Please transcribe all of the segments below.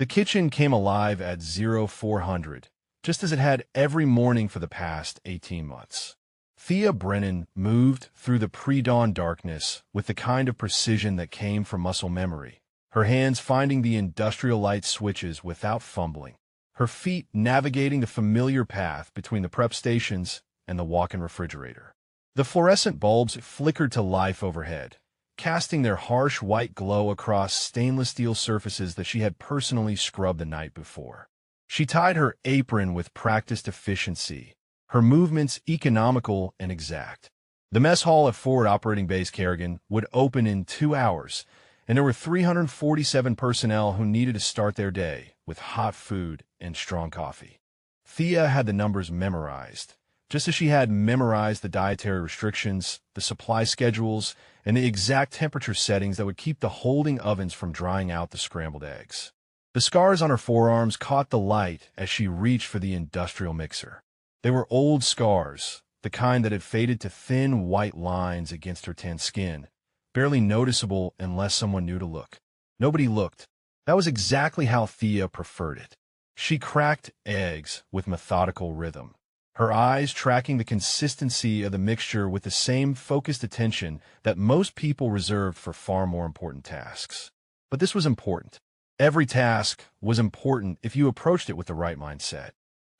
The kitchen came alive at 0400, just as it had every morning for the past 18 months. Thea Brennan moved through the pre-dawn darkness with the kind of precision that came from muscle memory, her hands finding the industrial light switches without fumbling, her feet navigating the familiar path between the prep stations and the walk-in refrigerator. The fluorescent bulbs flickered to life overhead, casting their harsh white glow across stainless steel surfaces that she had personally scrubbed the night before. She tied her apron with practiced efficiency, her movements economical and exact. The mess hall at Forward Operating Base Kerrigan would open in 2 hours, and there were 347 personnel who needed to start their day with hot food and strong coffee. Thea had the numbers memorized, just as she had memorized the dietary restrictions, the supply schedules, and the exact temperature settings that would keep the holding ovens from drying out the scrambled eggs. The scars on her forearms caught the light as she reached for the industrial mixer. They were old scars, the kind that had faded to thin white lines against her tan skin, barely noticeable unless someone knew to look. Nobody looked. That was exactly how Thea preferred it. She cracked eggs with methodical rhythm, her eyes tracking the consistency of the mixture with the same focused attention that most people reserved for far more important tasks. But this was important. Every task was important if you approached it with the right mindset.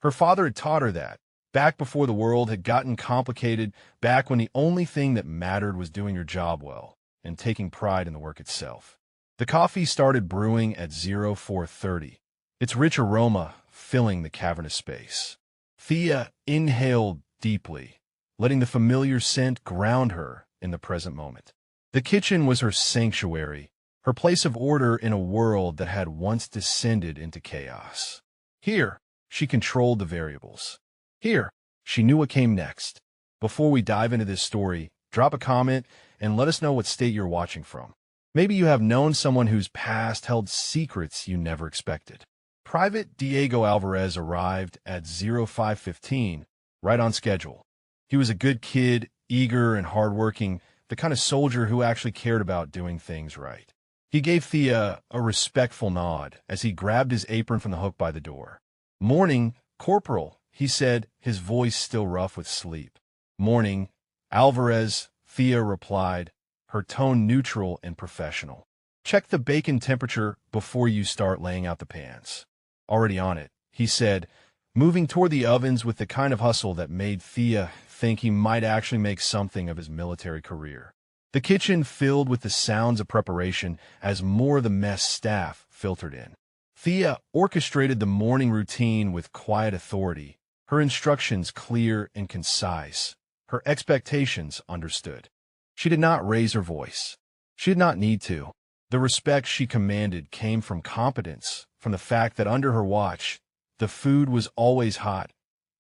Her father had taught her that, back before the world had gotten complicated, back when the only thing that mattered was doing your job well and taking pride in the work itself. The coffee started brewing at 0430, its rich aroma filling the cavernous space. Thea inhaled deeply, letting the familiar scent ground her in the present moment. The kitchen was her sanctuary, her place of order in a world that had once descended into chaos. Here, she controlled the variables. Here, she knew what came next. Before we dive into this story, drop a comment and let us know what state you're watching from. Maybe you have known someone whose past held secrets you never expected. Private Diego Alvarez arrived at 0515, right on schedule. He was a good kid, eager and hardworking, the kind of soldier who actually cared about doing things right. He gave Thea a respectful nod as he grabbed his apron from the hook by the door. "Morning, Corporal," he said, his voice still rough with sleep. "Morning, Alvarez," Thea replied, her tone neutral and professional. "Check the bacon temperature before you start laying out the pans." "Already on it," he said, moving toward the ovens with the kind of hustle that made Thea think he might actually make something of his military career. The kitchen filled with the sounds of preparation as more of the mess staff filtered in. Thea orchestrated the morning routine with quiet authority, her instructions clear and concise, her expectations understood. She did not raise her voice. She did not need to. The respect she commanded came from competence, from the fact that under her watch, the food was always hot,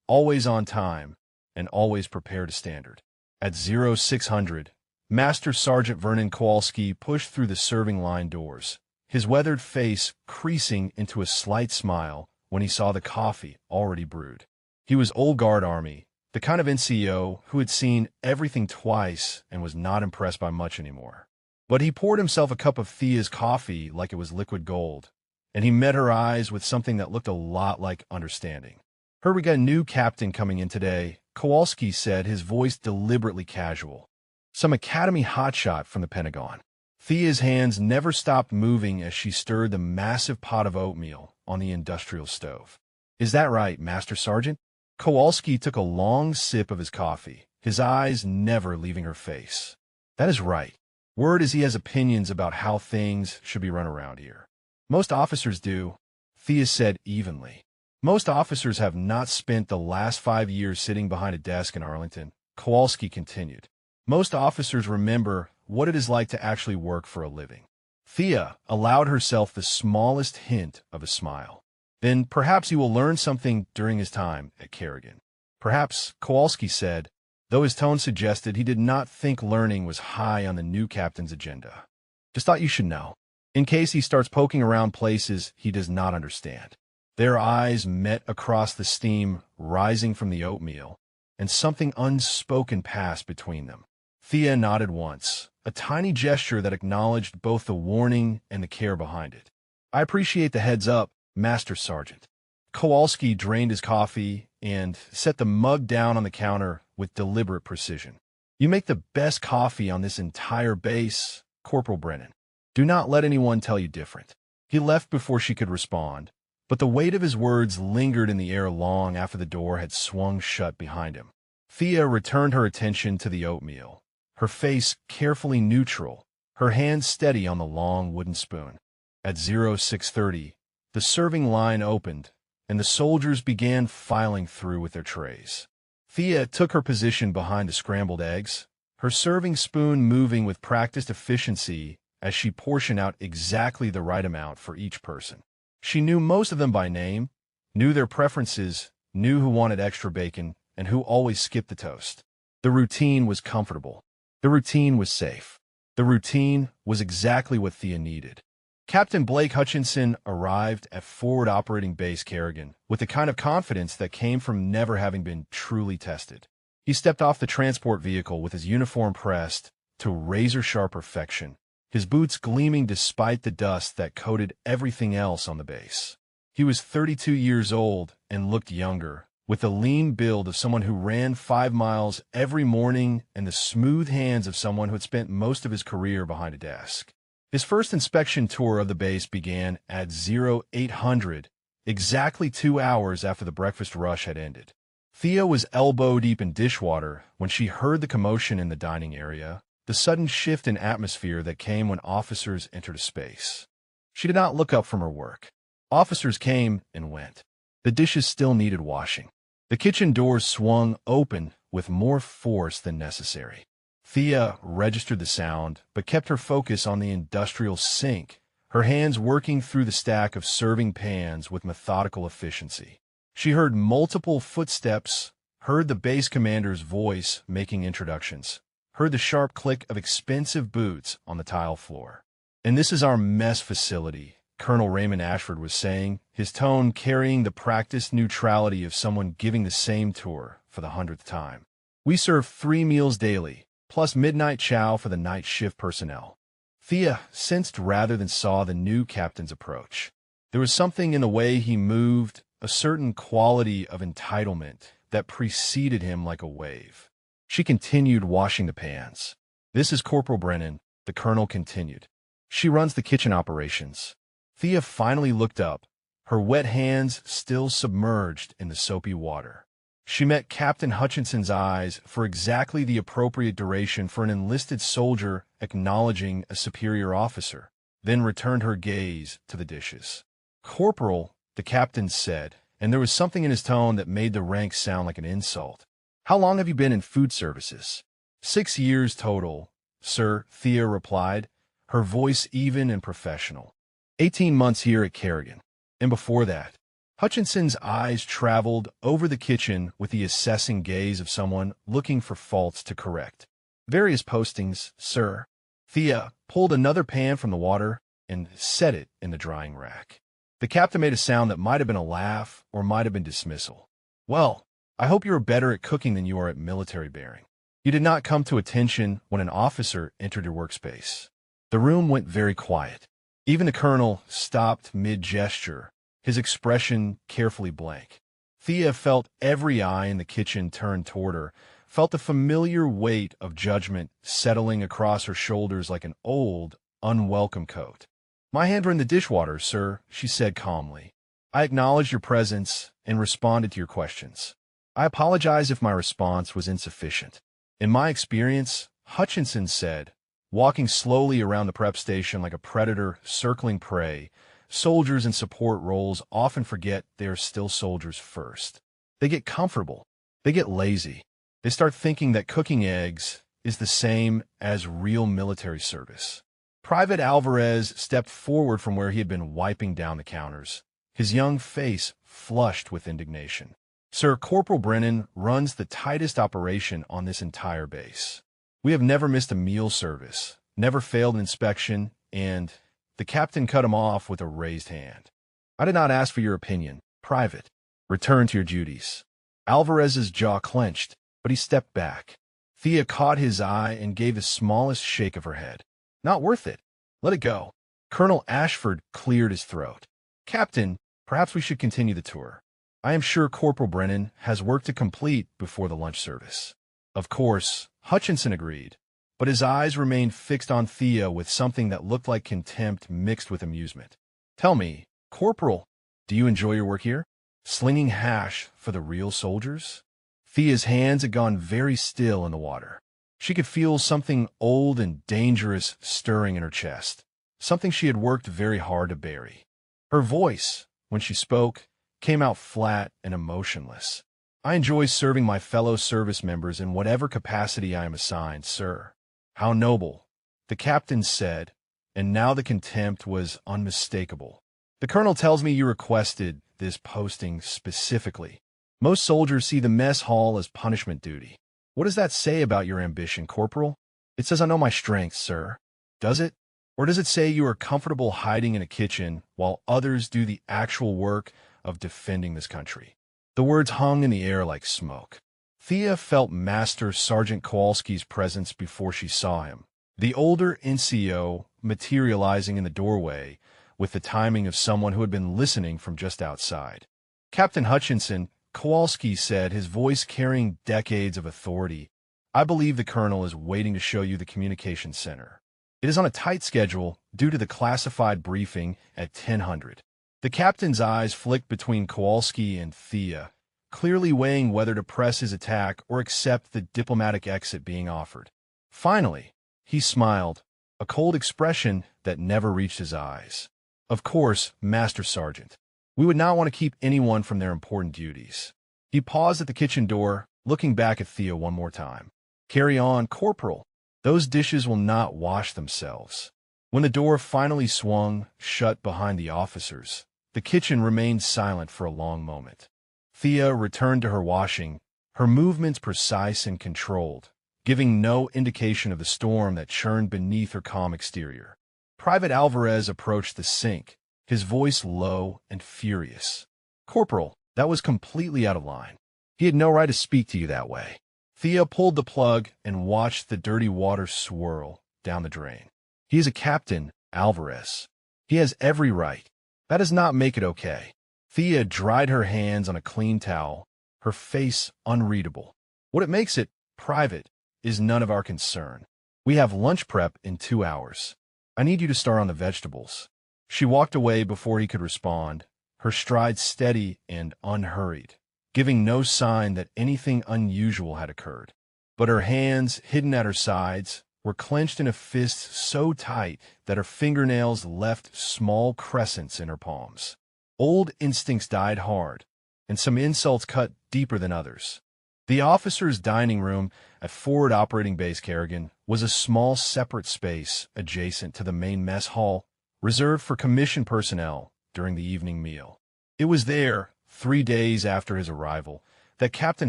always on time, and always prepared to standard. At 0600, Master Sergeant Vernon Kowalski pushed through the serving line doors, his weathered face creasing into a slight smile when he saw the coffee already brewed. He was old guard Army, the kind of NCO who had seen everything twice and was not impressed by much anymore. But he poured himself a cup of Thea's coffee like it was liquid gold, and he met her eyes with something that looked a lot like understanding. "Heard we got a new captain coming in today," Kowalski said, his voice deliberately casual. "Some academy hotshot from the Pentagon." Thea's hands never stopped moving as she stirred the massive pot of oatmeal on the industrial stove. "Is that right, Master Sergeant?" Kowalski took a long sip of his coffee, his eyes never leaving her face. "That is right. Word is he has opinions about how things should be run around here." "Most officers do," Thea said evenly. "Most officers have not spent the last 5 years sitting behind a desk in Arlington," Kowalski continued. "Most officers remember what it is like to actually work for a living." Thea allowed herself the smallest hint of a smile. "Then perhaps he will learn something during his time at Kerrigan." "Perhaps," Kowalski said, though his tone suggested he did not think learning was high on the new captain's agenda. "Just thought you should know, in case he starts poking around places he does not understand." Their eyes met across the steam rising from the oatmeal, and something unspoken passed between them. Thea nodded once, a tiny gesture that acknowledged both the warning and the care behind it. I appreciate the heads up, Master Sergeant. Kowalski drained his coffee and set the mug down on the counter with deliberate precision. You make the best coffee on this entire base, Corporal Brennan. Do not let anyone tell you different. He left before she could respond, but the weight of his words lingered in the air long after the door had swung shut behind him. Thea returned her attention to the oatmeal, her face carefully neutral, her hand steady on the long wooden spoon. At 0630, the serving line opened, and the soldiers began filing through with their trays. Thea took her position behind the scrambled eggs, her serving spoon moving with practiced efficiency as she portioned out exactly the right amount for each person. She knew most of them by name, knew their preferences, knew who wanted extra bacon, and who always skipped the toast. The routine was comfortable. The routine was safe. The routine was exactly what Thea needed. Captain Blake Hutchinson arrived at Forward Operating Base Kerrigan with the kind of confidence that came from never having been truly tested. He stepped off the transport vehicle with his uniform pressed to razor-sharp perfection, his boots gleaming despite the dust that coated everything else on the base. He was 32 years old and looked younger, with the lean build of someone who ran 5 miles every morning and the smooth hands of someone who had spent most of his career behind a desk. His first inspection tour of the base began at 0800, exactly 2 hours after the breakfast rush had ended. Thea was elbow-deep in dishwater when she heard the commotion in the dining area, the sudden shift in atmosphere that came when officers entered a space. She did not look up from her work. Officers came and went. The dishes still needed washing. The kitchen doors swung open with more force than necessary. Thea registered the sound, but kept her focus on the industrial sink, her hands working through the stack of serving pans with methodical efficiency. She heard multiple footsteps, heard the base commander's voice making introductions, heard the sharp click of expensive boots on the tile floor. "And this is our mess facility," Colonel Raymond Ashford was saying, his tone carrying the practiced neutrality of someone giving the same tour for the 100th time. "We serve 3 meals daily, plus midnight chow for the night shift personnel." Thea sensed rather than saw the new captain's approach. There was something in the way he moved, a certain quality of entitlement that preceded him like a wave. She continued washing the pans. "This is Corporal Brennan," the colonel continued. "She runs the kitchen operations." Thea finally looked up, her wet hands still submerged in the soapy water. She met Captain Hutchinson's eyes for exactly the appropriate duration for an enlisted soldier acknowledging a superior officer, then returned her gaze to the dishes. "Corporal," the captain said, and there was something in his tone that made the rank sound like an insult. "How long have you been in food services?" 6 years total, sir, Thea replied, her voice even and professional. 18 months here at Kerrigan. And before that, Hutchinson's eyes traveled over the kitchen with the assessing gaze of someone looking for faults to correct. "Various postings, sir." Thea pulled another pan from the water and set it in the drying rack. The captain made a sound that might have been a laugh or might have been dismissal. "Well, I hope you are better at cooking than you are at military bearing." You did not come to attention when an officer entered your workspace. The room went very quiet. Even the colonel stopped mid-gesture, his expression carefully blank. Thea felt every eye in the kitchen turn toward her, felt the familiar weight of judgment settling across her shoulders like an old, unwelcome coat. "My hands are in the dishwater, sir," she said calmly. "I acknowledged your presence and responded to your questions. I apologize if my response was insufficient." "In my experience," Hutchinson said, walking slowly around the prep station like a predator circling prey, "soldiers in support roles often forget they are still soldiers first. They get comfortable. They get lazy. They start thinking that cooking eggs is the same as real military service." Private Alvarez stepped forward from where he had been wiping down the counters, his young face flushed with indignation. "Sir, Corporal Brennan runs the tightest operation on this entire base. We have never missed a meal service, never failed an inspection, and—" The captain cut him off with a raised hand. "I did not ask for your opinion, Private. Return to your duties." Alvarez's jaw clenched, but he stepped back. Thea caught his eye and gave the smallest shake of her head. "Not worth it. Let it go." Colonel Ashford cleared his throat. Captain, perhaps we should continue the tour. I am sure Corporal Brennan has work to complete before the lunch service. Of course, Hutchinson agreed, but his eyes remained fixed on Thea with something that looked like contempt mixed with amusement. Tell me, Corporal, do you enjoy your work here? Slinging hash for the real soldiers? Thea's hands had gone very still in the water. She could feel something old and dangerous stirring in her chest, something she had worked very hard to bury. Her voice, when she spoke, came out flat and emotionless. I enjoy serving my fellow service members in whatever capacity I am assigned, sir. How noble, the captain said, and now the contempt was unmistakable. The colonel tells me you requested this posting specifically. Most soldiers see the mess hall as punishment duty. What does that say about your ambition, Corporal? It says I know my strengths, sir. Does it? Or does it say you are comfortable hiding in a kitchen while others do the actual work of defending this country? The words hung in the air like smoke. Thea felt Master Sergeant Kowalski's presence before she saw him. The older NCO materializing in the doorway with the timing of someone who had been listening from just outside. Captain Hutchinson, Kowalski said, his voice carrying decades of authority, I believe the colonel is waiting to show you the communications center. It is on a tight schedule due to the classified briefing at 1000. The captain's eyes flicked between Kowalski and Thea, clearly weighing whether to press his attack or accept the diplomatic exit being offered. Finally, he smiled, a cold expression that never reached his eyes. Of course, Master Sergeant. We would not want to keep anyone from their important duties. He paused at the kitchen door, looking back at Thea one more time. Carry on, Corporal. Those dishes will not wash themselves. When the door finally swung shut behind the officers, the kitchen remained silent for a long moment. Thea returned to her washing, her movements precise and controlled, giving no indication of the storm that churned beneath her calm exterior. Private Alvarez approached the sink, his voice low and furious. Corporal, that was completely out of line. He had no right to speak to you that way. Thea pulled the plug and watched the dirty water swirl down the drain. He is a captain, Alvarez. He has every right. That does not make it okay. Thea dried her hands on a clean towel, her face unreadable. What it makes it private is none of our concern. We have lunch prep in 2 hours. I need you to start on the vegetables. She walked away before he could respond, her stride steady and unhurried, giving no sign that anything unusual had occurred. But her hands, hidden at her sides, were clenched in a fist so tight that her fingernails left small crescents in her palms. Old instincts died hard, and some insults cut deeper than others. The officers' dining room at Forward Operating Base Kerrigan was a small separate space adjacent to the main mess hall, reserved for commissioned personnel during the evening meal. It was there, 3 days after his arrival, that Captain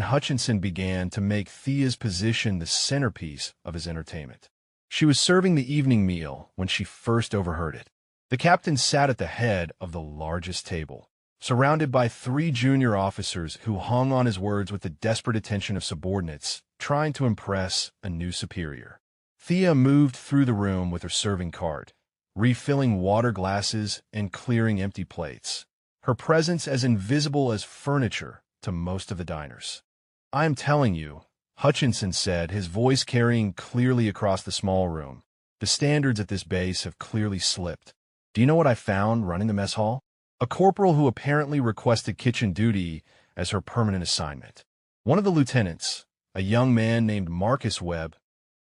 Hutchinson began to make Thea's position the centerpiece of his entertainment. She was serving the evening meal when she first overheard it. The captain sat at the head of the largest table, surrounded by 3 junior officers who hung on his words with the desperate attention of subordinates, trying to impress a new superior. Thea moved through the room with her serving cart, refilling water glasses and clearing empty plates, her presence as invisible as furniture to most of the diners. I am telling you, Hutchinson said, his voice carrying clearly across the small room, the standards at this base have clearly slipped. Do you know what I found running the mess hall? A corporal who apparently requested kitchen duty as her permanent assignment. One of the lieutenants, a young man named Marcus Webb,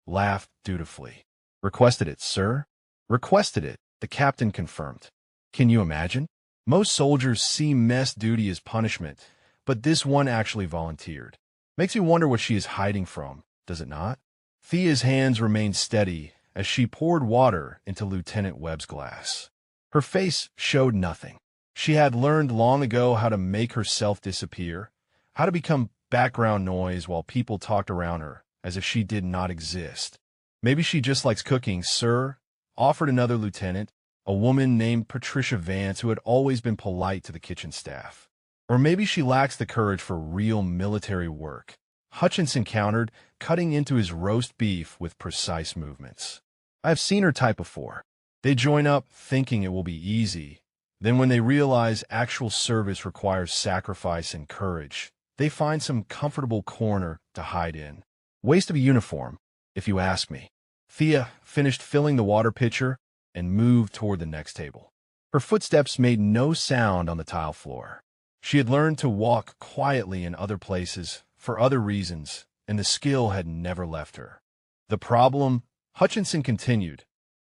laughed dutifully. Requested it, sir? Requested it, the captain confirmed. Can you imagine? Most soldiers see mess duty as punishment, but this one actually volunteered. Makes me wonder what she is hiding from, does it not? Thea's hands remained steady as she poured water into Lieutenant Webb's glass. Her face showed nothing. She had learned long ago how to make herself disappear, how to become background noise while people talked around her, as if she did not exist. Maybe she just likes cooking, sir, offered another lieutenant, a woman named Patricia Vance who had always been polite to the kitchen staff. Or maybe she lacks the courage for real military work, Hutchinson countered, cutting into his roast beef with precise movements. I have seen her type before. They join up thinking it will be easy. Then when they realize actual service requires sacrifice and courage, they find some comfortable corner to hide in. Waste of a uniform, if you ask me. Thea finished filling the water pitcher and moved toward the next table. Her footsteps made no sound on the tile floor. She had learned to walk quietly in other places for other reasons, and the skill had never left her. The problem, Hutchinson continued,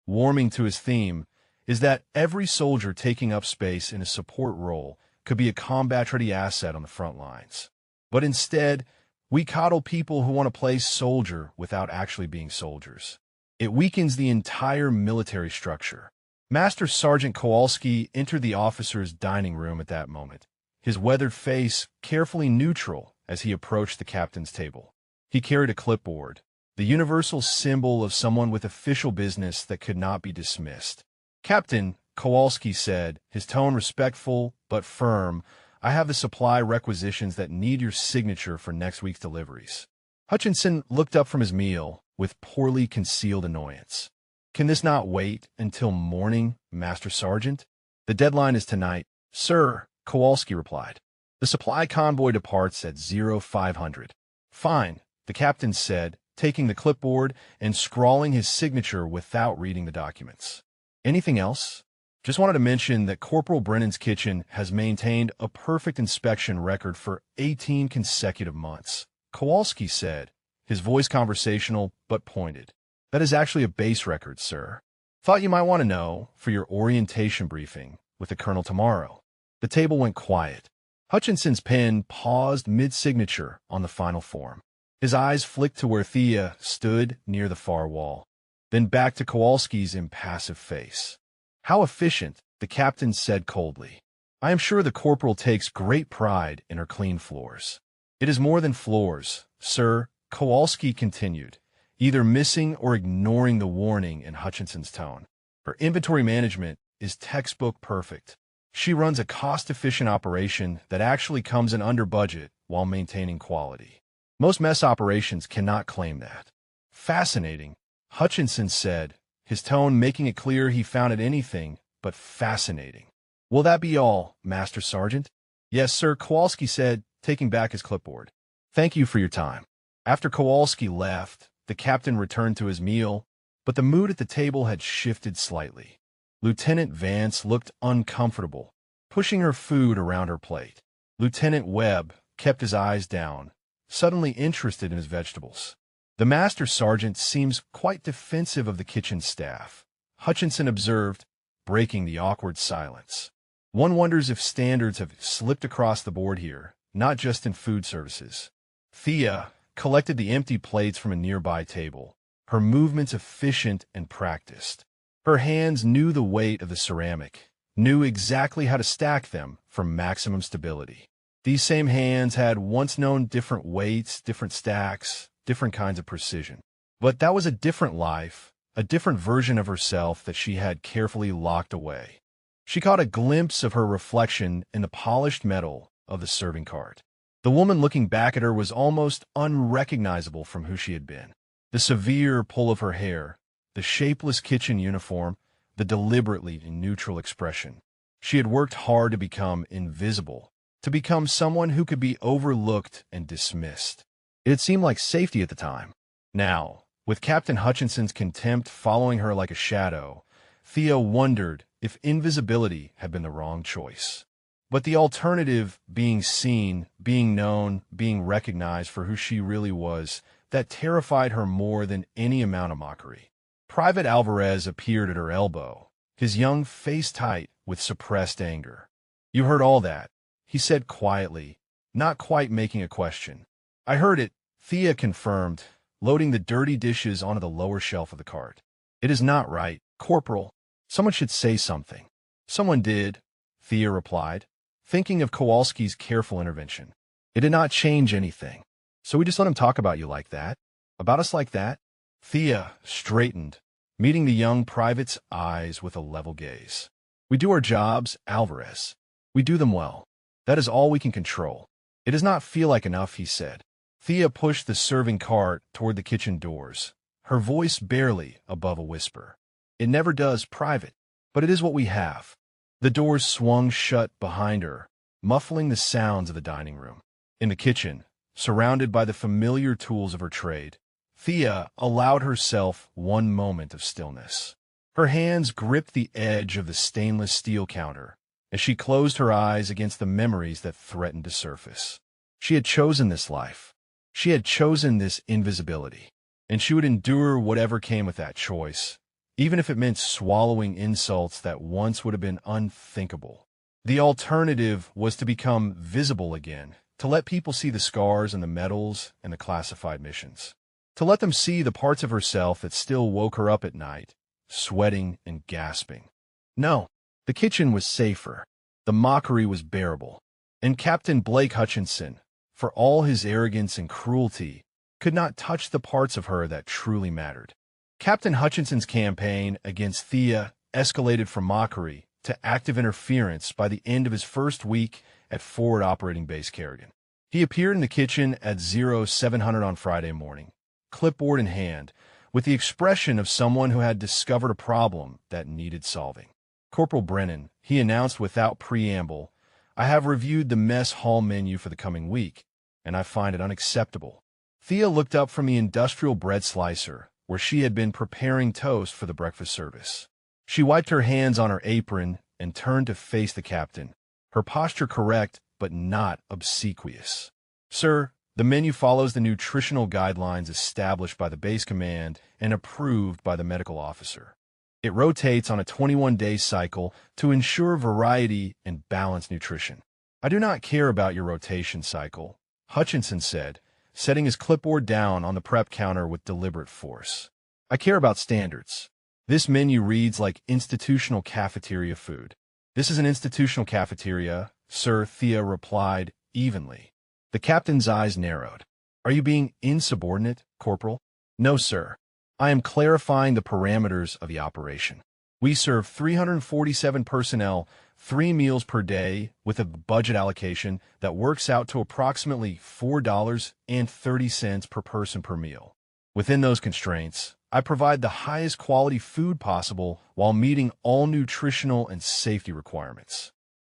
warming to his theme, is that every soldier taking up space in a support role could be a combat-ready asset on the front lines. But instead, we coddle people who want to play soldier without actually being soldiers. It weakens the entire military structure. Master Sergeant Kowalski entered the officer's dining room at that moment, his weathered face carefully neutral as he approached the captain's table. He carried a clipboard, the universal symbol of someone with official business that could not be dismissed. "Captain," Kowalski said, his tone respectful but firm, "I have the supply requisitions that need your signature for next week's deliveries." Hutchinson looked up from his meal with poorly concealed annoyance. "Can this not wait until morning, Master Sergeant?" "The deadline is tonight, sir," Kowalski replied. "The supply convoy departs at 0500. "Fine," the captain said, taking the clipboard and scrawling his signature without reading the documents. "Anything else?" "Just wanted to mention that Corporal Brennan's kitchen has maintained a perfect inspection record for 18 consecutive months," Kowalski said, his voice conversational but pointed. "That is actually a base record, sir. Thought you might want to know for your orientation briefing with the colonel tomorrow." The table went quiet. Hutchinson's pen paused mid-signature on the final form. His eyes flicked to where Thea stood near the far wall, then back to Kowalski's impassive face. "How efficient," the captain said coldly. "I am sure the corporal takes great pride in her clean floors." "It is more than floors, sir," Kowalski continued, either missing or ignoring the warning in Hutchinson's tone. "Her inventory management is textbook perfect. She runs a cost-efficient operation that actually comes in under budget while maintaining quality. Most mess operations cannot claim that." "Fascinating," Hutchinson said, his tone making it clear he found it anything but fascinating. "Will that be all, Master Sergeant?" "Yes, sir," Kowalski said, taking back his clipboard. "Thank you for your time." After Kowalski left, the captain returned to his meal, but the mood at the table had shifted slightly. Lieutenant Vance looked uncomfortable, pushing her food around her plate. Lieutenant Webb kept his eyes down, suddenly interested in his vegetables. "The Master Sergeant seems quite defensive of the kitchen staff," Hutchinson observed, breaking the awkward silence. "One wonders if standards have slipped across the board here, not just in food services." Thea collected the empty plates from a nearby table, her movements efficient and practiced. Her hands knew the weight of the ceramic, knew exactly how to stack them for maximum stability. These same hands had once known different weights, different stacks, different kinds of precision. But that was a different life, a different version of herself that she had carefully locked away. She caught a glimpse of her reflection in the polished metal of the serving cart. The woman looking back at her was almost unrecognizable from who she had been. The severe pull of her hair, the shapeless kitchen uniform, the deliberately neutral expression. She had worked hard to become invisible, to become someone who could be overlooked and dismissed. It had seemed like safety at the time. Now, with Captain Hutchinson's contempt following her like a shadow, Thea wondered if invisibility had been the wrong choice. But the alternative, being seen, being known, being recognized for who she really was, that terrified her more than any amount of mockery. Private Alvarez appeared at her elbow, his young face tight with suppressed anger. "You heard all that," he said quietly, not quite making a question. "I heard it," Thea confirmed, loading the dirty dishes onto the lower shelf of the cart. "It is not right, Corporal. Someone should say something." "Someone did," Thea replied, thinking of Kowalski's careful intervention. "It did not change anything. So we just let him talk about you like that? About us like that?" Thea straightened, meeting the young private's eyes with a level gaze. "We do our jobs, Alvarez. We do them well. That is all we can control. It does not feel like enough," he said. Thea pushed the serving cart toward the kitchen doors, her voice barely above a whisper. It never does private, but it is what we have. The doors swung shut behind her, muffling the sounds of the dining room. In the kitchen, surrounded by the familiar tools of her trade, Thea allowed herself one moment of stillness. Her hands gripped the edge of the stainless steel counter as she closed her eyes against the memories that threatened to surface. She had chosen this life. She had chosen this invisibility, and she would endure whatever came with that choice, even if it meant swallowing insults that once would have been unthinkable. The alternative was to become visible again, to let people see the scars and the medals and the classified missions, to let them see the parts of herself that still woke her up at night, sweating and gasping. No, the kitchen was safer. The mockery was bearable. And Captain Blake Hutchinson, for all his arrogance and cruelty, could not touch the parts of her that truly mattered. Captain Hutchinson's campaign against Thea escalated from mockery to active interference by the end of his first week at Forward Operating Base Kerrigan. He appeared in the kitchen at 0700 on Friday morning, clipboard in hand, with the expression of someone who had discovered a problem that needed solving. "Corporal Brennan," he announced without preamble, "I have reviewed the mess hall menu for the coming week, and I find it unacceptable." Thea looked up from the industrial bread slicer, where she had been preparing toast for the breakfast service. She wiped her hands on her apron and turned to face the captain, her posture correct but not obsequious. "Sir, the menu follows the nutritional guidelines established by the base command and approved by the medical officer. It rotates on a 21-day cycle to ensure variety and balanced nutrition." "I do not care about your rotation cycle," Hutchinson said, setting his clipboard down on the prep counter with deliberate force. "I care about standards. This menu reads like institutional cafeteria food." "This is an institutional cafeteria, sir," Thea replied evenly. The captain's eyes narrowed. "Are you being insubordinate, Corporal?" "No, sir. I am clarifying the parameters of the operation. We serve 347 personnel 3 meals per day with a budget allocation that works out to approximately $4.30 per person per meal. Within those constraints, I provide the highest quality food possible while meeting all nutritional and safety requirements."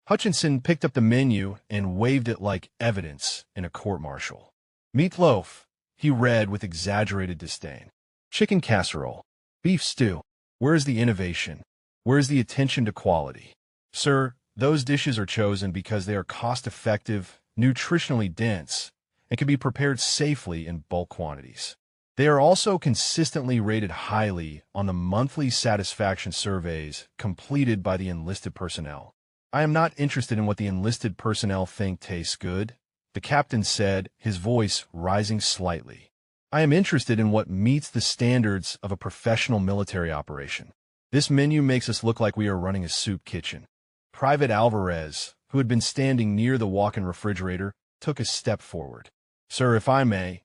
Hutchinson picked up the menu and waved it like evidence in a court-martial. "Meatloaf," he read with exaggerated disdain. "Chicken casserole. Beef stew. Where is the innovation? Where is the attention to quality?" "Sir, those dishes are chosen because they are cost-effective, nutritionally dense, and can be prepared safely in bulk quantities. They are also consistently rated highly on the monthly satisfaction surveys completed by the enlisted personnel." "I am not interested in what the enlisted personnel think tastes good," the captain said, his voice rising slightly. "I am interested in what meets the standards of a professional military operation. This menu makes us look like we are running a soup kitchen." Private Alvarez, who had been standing near the walk-in refrigerator, took a step forward. "Sir, if I may—"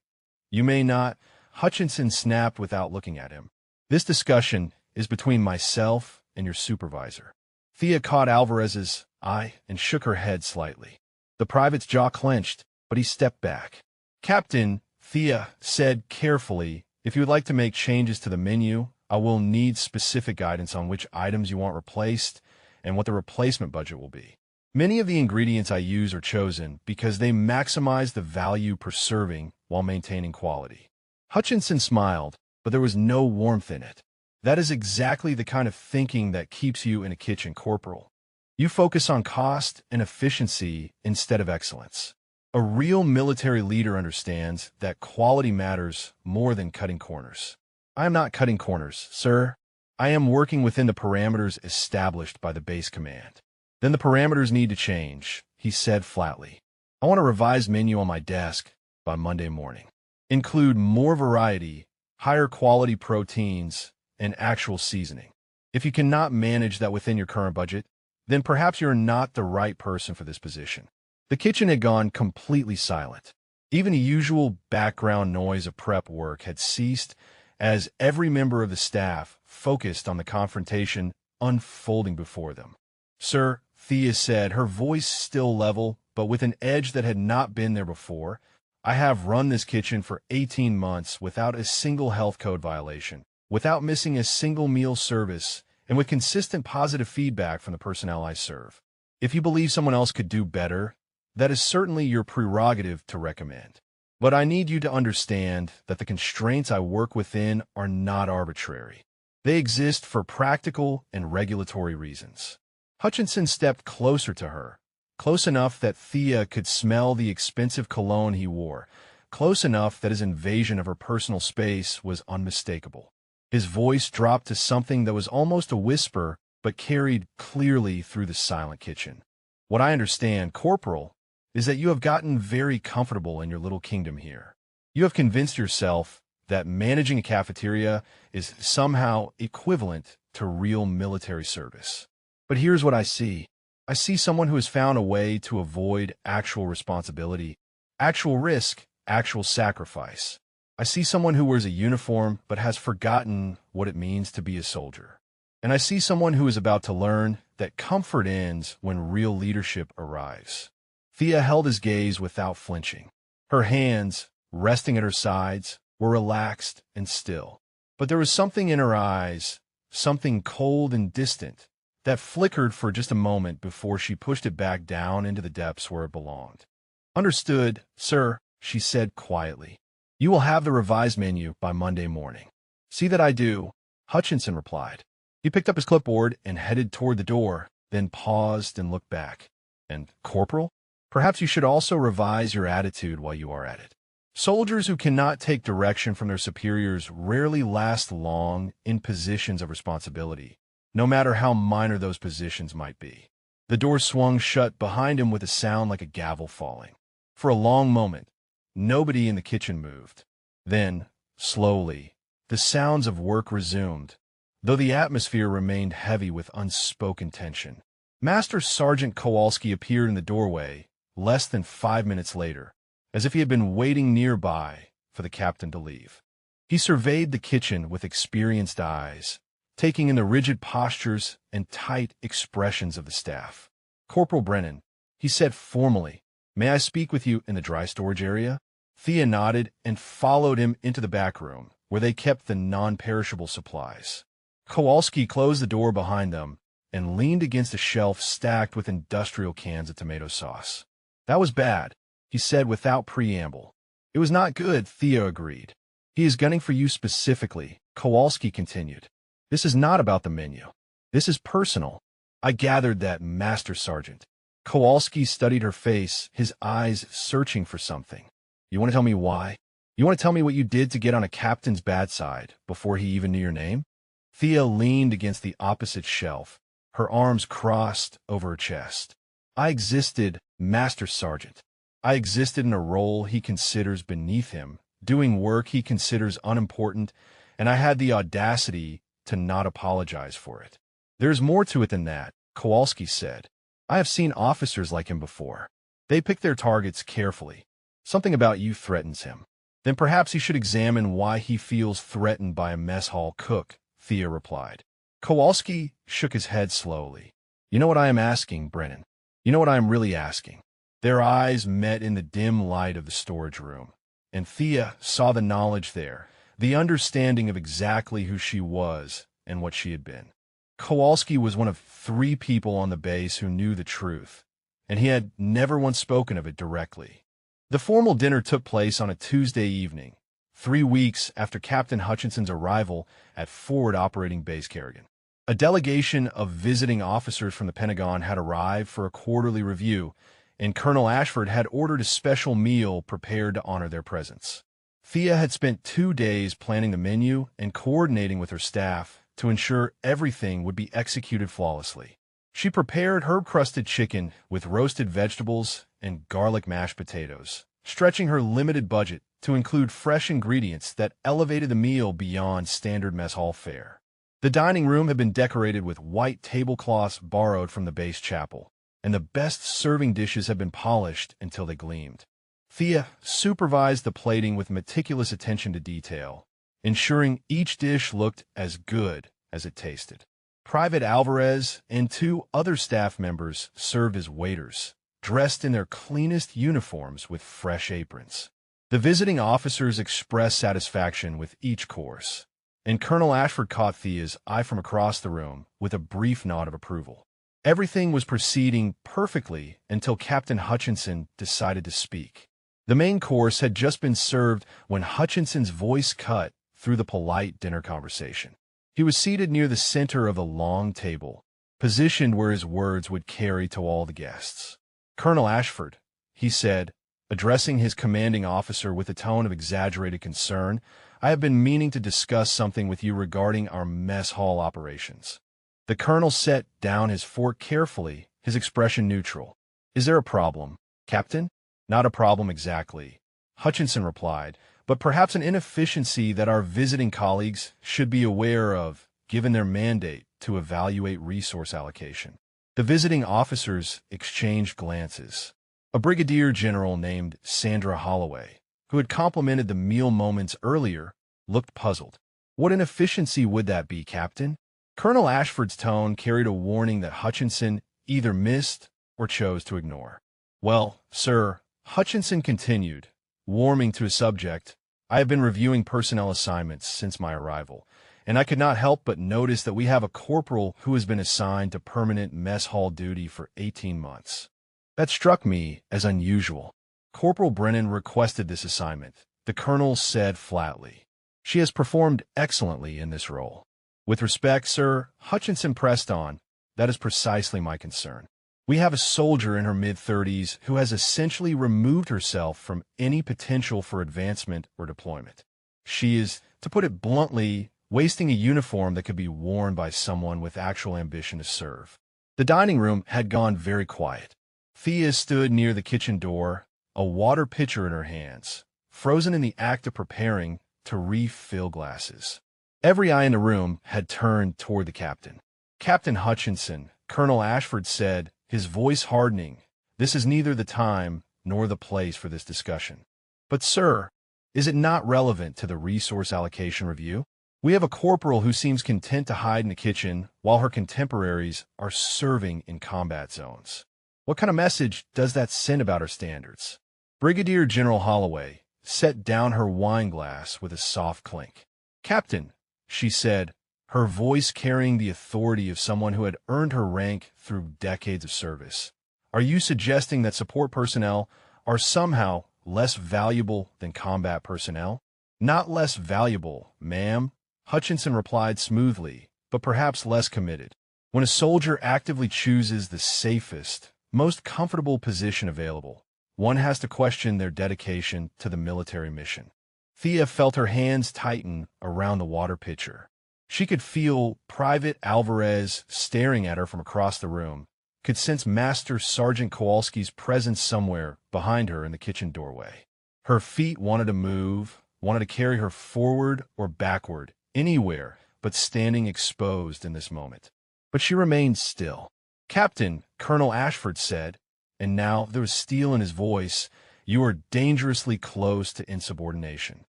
"You may not," Hutchinson snapped without looking at him. "This discussion is between myself and your supervisor." Thea caught Alvarez's eye and shook her head slightly. The private's jaw clenched, but he stepped back. "Captain," Thea said carefully, "if you would like to make changes to the menu, I will need specific guidance on which items you want replaced and what the replacement budget will be. Many of the ingredients I use are chosen because they maximize the value per serving while maintaining quality." Hutchinson smiled, but there was no warmth in it. "That is exactly the kind of thinking that keeps you in a kitchen, Corporal. You focus on cost and efficiency instead of excellence. A real military leader understands that quality matters more than cutting corners." "I am not cutting corners, sir. I am working within the parameters established by the base command." "Then the parameters need to change," he said flatly. "I want a revised menu on my desk by Monday morning. Include more variety, higher quality proteins, and actual seasoning. If you cannot manage that within your current budget, then perhaps you're not the right person for this position." The kitchen had gone completely silent. Even the usual background noise of prep work had ceased as every member of the staff focused on the confrontation unfolding before them. "Sir," Thea said, her voice still level, but with an edge that had not been there before, "I have run this kitchen for 18 months without a single health code violation. without missing a single meal service, and with consistent positive feedback from the personnel I serve. If you believe someone else could do better, that is certainly your prerogative to recommend. But I need you to understand that the constraints I work within are not arbitrary. They exist for practical and regulatory reasons. Hutchinson stepped closer to her, close enough that Thea could smell the expensive cologne he wore, close enough that his invasion of her personal space was unmistakable. His voice dropped to something that was almost a whisper, but carried clearly through the silent kitchen. What I understand, Corporal, is that you have gotten very comfortable in your little kingdom here. You have convinced yourself that managing a cafeteria is somehow equivalent to real military service. But here's what I see. I see someone who has found a way to avoid actual responsibility, actual risk, actual sacrifice. I see someone who wears a uniform but has forgotten what it means to be a soldier. And I see someone who is about to learn that comfort ends when real leadership arrives. Thea held his gaze without flinching. Her hands, resting at her sides, were relaxed and still. But there was something in her eyes, something cold and distant, that flickered for just a moment before she pushed it back down into the depths where it belonged. "Understood, sir," she said quietly. "You will have the revised menu by Monday morning." "See that I do," Hutchinson replied. He picked up his clipboard and headed toward the door, then paused and looked back. "And, Corporal, perhaps you should also revise your attitude while you are at it. Soldiers who cannot take direction from their superiors rarely last long in positions of responsibility, no matter how minor those positions might be." The door swung shut behind him with a sound like a gavel falling. For a long moment, nobody in the kitchen moved. Then, slowly, the sounds of work resumed, though the atmosphere remained heavy with unspoken tension. Master Sergeant Kowalski appeared in the doorway less than 5 minutes later, as if he had been waiting nearby for the captain to leave. He surveyed the kitchen with experienced eyes, taking in the rigid postures and tight expressions of the staff. "Corporal Brennan," he said formally, "may I speak with you in the dry storage area?" Thea nodded and followed him into the back room, where they kept the non-perishable supplies. Kowalski closed the door behind them and leaned against a shelf stacked with industrial cans of tomato sauce. "That was bad," he said without preamble. "It was not good," Thea agreed. "He is gunning for you specifically," Kowalski continued. "This is not about the menu. This is personal." "I gathered that, Master Sergeant." Kowalski studied her face, his eyes searching for something. "You want to tell me why? You want to tell me what you did to get on a captain's bad side before he even knew your name?" Thea leaned against the opposite shelf, her arms crossed over her chest. "I existed, Master Sergeant. I existed in a role he considers beneath him, doing work he considers unimportant, and I had the audacity to not apologize for it." "There's more to it than that," Kowalski said. "I have seen officers like him before. They pick their targets carefully. Something about you threatens him. Then perhaps he should examine why he feels threatened by a mess hall cook," Thea replied. Kowalski shook his head slowly. "You know what I am asking, Brennan? You know what I am really asking?" Their eyes met in the dim light of the storage room, and Thea saw the knowledge there, the understanding of exactly who she was and what she had been. Kowalski was one of 3 people on the base who knew the truth, and he had never once spoken of it directly. The formal dinner took place on a Tuesday evening, 3 weeks after Captain Hutchinson's arrival at Forward Operating Base Kerrigan. A delegation of visiting officers from the Pentagon had arrived for a quarterly review, and Colonel Ashford had ordered a special meal prepared to honor their presence. Thea had spent 2 days planning the menu and coordinating with her staff to ensure everything would be executed flawlessly. She prepared herb-crusted chicken with roasted vegetables and garlic mashed potatoes, stretching her limited budget to include fresh ingredients that elevated the meal beyond standard mess hall fare. The dining room had been decorated with white tablecloths borrowed from the base chapel, and the best serving dishes had been polished until they gleamed. Thea supervised the plating with meticulous attention to detail, ensuring each dish looked as good as it tasted. Private Alvarez and 2 other staff members served as waiters, dressed in their cleanest uniforms with fresh aprons. The visiting officers expressed satisfaction with each course, And Colonel Ashford caught Thea's eye from across the room with a brief nod of approval. Everything was proceeding perfectly until Captain Hutchinson decided to speak. The main course had just been served when Hutchinson's voice cut through the polite dinner conversation. He was seated near the center of a long table, positioned where his words would carry to all the guests. "Colonel Ashford," he said, addressing his commanding officer with a tone of exaggerated concern, "I have been meaning to discuss something with you regarding our mess hall operations." The colonel set down his fork carefully, his expression neutral. "Is there a problem, Captain?" "Not a problem exactly," Hutchinson replied, "but perhaps an inefficiency that our visiting colleagues should be aware of, given their mandate to evaluate resource allocation." The visiting officers exchanged glances. A brigadier general named Sandra Holloway, who had complimented the meal moments earlier, looked puzzled. "What inefficiency would that be, Captain?" Colonel Ashford's tone carried a warning that Hutchinson either missed or chose to ignore. "Well, sir," Hutchinson continued, warming to his subject, "I have been reviewing personnel assignments since my arrival, and I could not help but notice that we have a corporal who has been assigned to permanent mess hall duty for 18 months. That struck me as unusual. Corporal Brennan requested this assignment," the colonel said flatly. "She has performed excellently in this role." "With respect, sir," Hutchinson pressed on, "that is precisely my concern. We have a soldier in her mid-30s who has essentially removed herself from any potential for advancement or deployment. She is, to put it bluntly, wasting a uniform that could be worn by someone with actual ambition to serve." The dining room had gone very quiet. Thea stood near the kitchen door, a water pitcher in her hands, frozen in the act of preparing to refill glasses. Every eye in the room had turned toward the captain. "Captain Hutchinson," Colonel Ashford said, his voice hardening, "this is neither the time nor the place for this discussion." "But, sir, is it not relevant to the resource allocation review? We have a corporal who seems content to hide in the kitchen while her contemporaries are serving in combat zones. What kind of message does that send about our standards?" Brigadier General Holloway set down her wine glass with a soft clink. "Captain," she said, her voice carrying the authority of someone who had earned her rank through decades of service, "are you suggesting that support personnel are somehow less valuable than combat personnel?" "Not less valuable, ma'am," Hutchinson replied smoothly, "but perhaps less committed. When a soldier actively chooses the safest, most comfortable position available, one has to question their dedication to the military mission." Thea felt her hands tighten around the water pitcher. She could feel Private Alvarez staring at her from across the room, could sense Master Sergeant Kowalski's presence somewhere behind her in the kitchen doorway. Her feet wanted to move, wanted to carry her forward or backward, anywhere but standing exposed in this moment. But she remained still. "Captain," Colonel Ashford said, and now there was steel in his voice, "you are dangerously close to insubordination.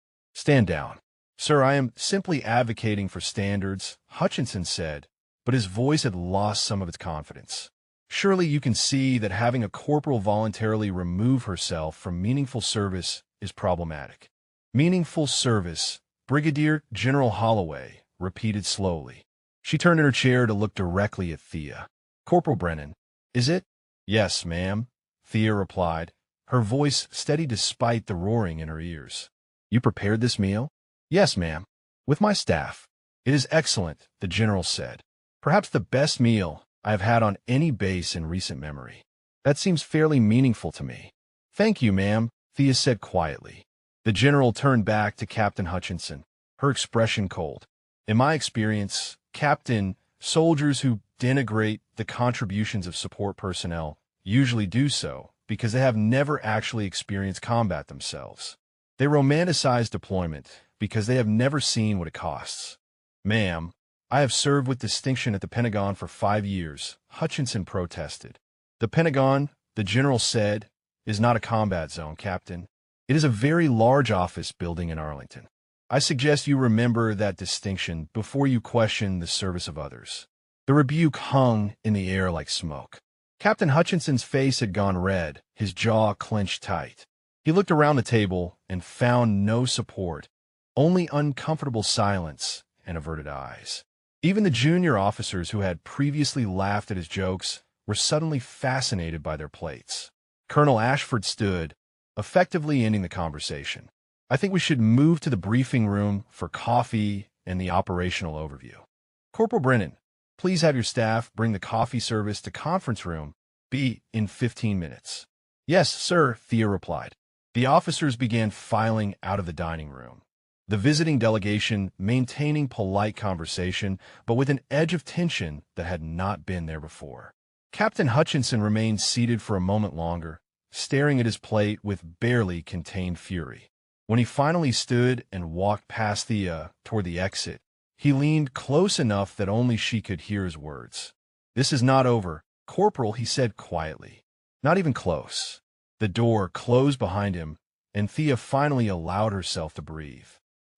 Stand down." "Sir, I am simply advocating for standards," Hutchinson said, but his voice had lost some of its confidence. "Surely you can see that having a corporal voluntarily remove herself from meaningful service is problematic." "Meaningful service," Brigadier General Holloway repeated slowly. She turned in her chair to look directly at Thea. "Corporal Brennan, is it?" "Yes, ma'am," Thea replied, her voice steady despite the roaring in her ears. "You prepared this meal?" "Yes, ma'am. With my staff." "It is excellent," the general said. "Perhaps the best meal I have had on any base in recent memory." "That seems fairly meaningful to me." "Thank you, ma'am," Thea said quietly. The general turned back to Captain Hutchinson, her expression cold. "In my experience, Captain, soldiers who denigrate the contributions of support personnel usually do so because they have never actually experienced combat themselves. They romanticize deployment because they have never seen what it costs." "Ma'am, I have served with distinction at the Pentagon for 5 years," Hutchinson protested. "The Pentagon," the general said, "is not a combat zone, Captain. It is a very large office building in Arlington. I suggest you remember that distinction before you question the service of others." The rebuke hung in the air like smoke. Captain Hutchinson's face had gone red, his jaw clenched tight. He looked around the table and found no support, only uncomfortable silence and averted eyes. Even the junior officers who had previously laughed at his jokes were suddenly fascinated by their plates. Colonel Ashford stood, effectively ending the conversation. "I think we should move to the briefing room for coffee and the operational overview. Corporal Brennan, please have your staff bring the coffee service to conference room B in 15 minutes. "Yes, sir," Thea replied. The officers began filing out of the dining room, the visiting delegation maintaining polite conversation, but with an edge of tension that had not been there before. Captain Hutchinson remained seated for a moment longer, staring at his plate with barely contained fury. When he finally stood and walked past Thea toward the exit, he leaned close enough that only she could hear his words. "This is not over, Corporal," he said quietly. "Not even close." The door closed behind him, and Thea finally allowed herself to breathe.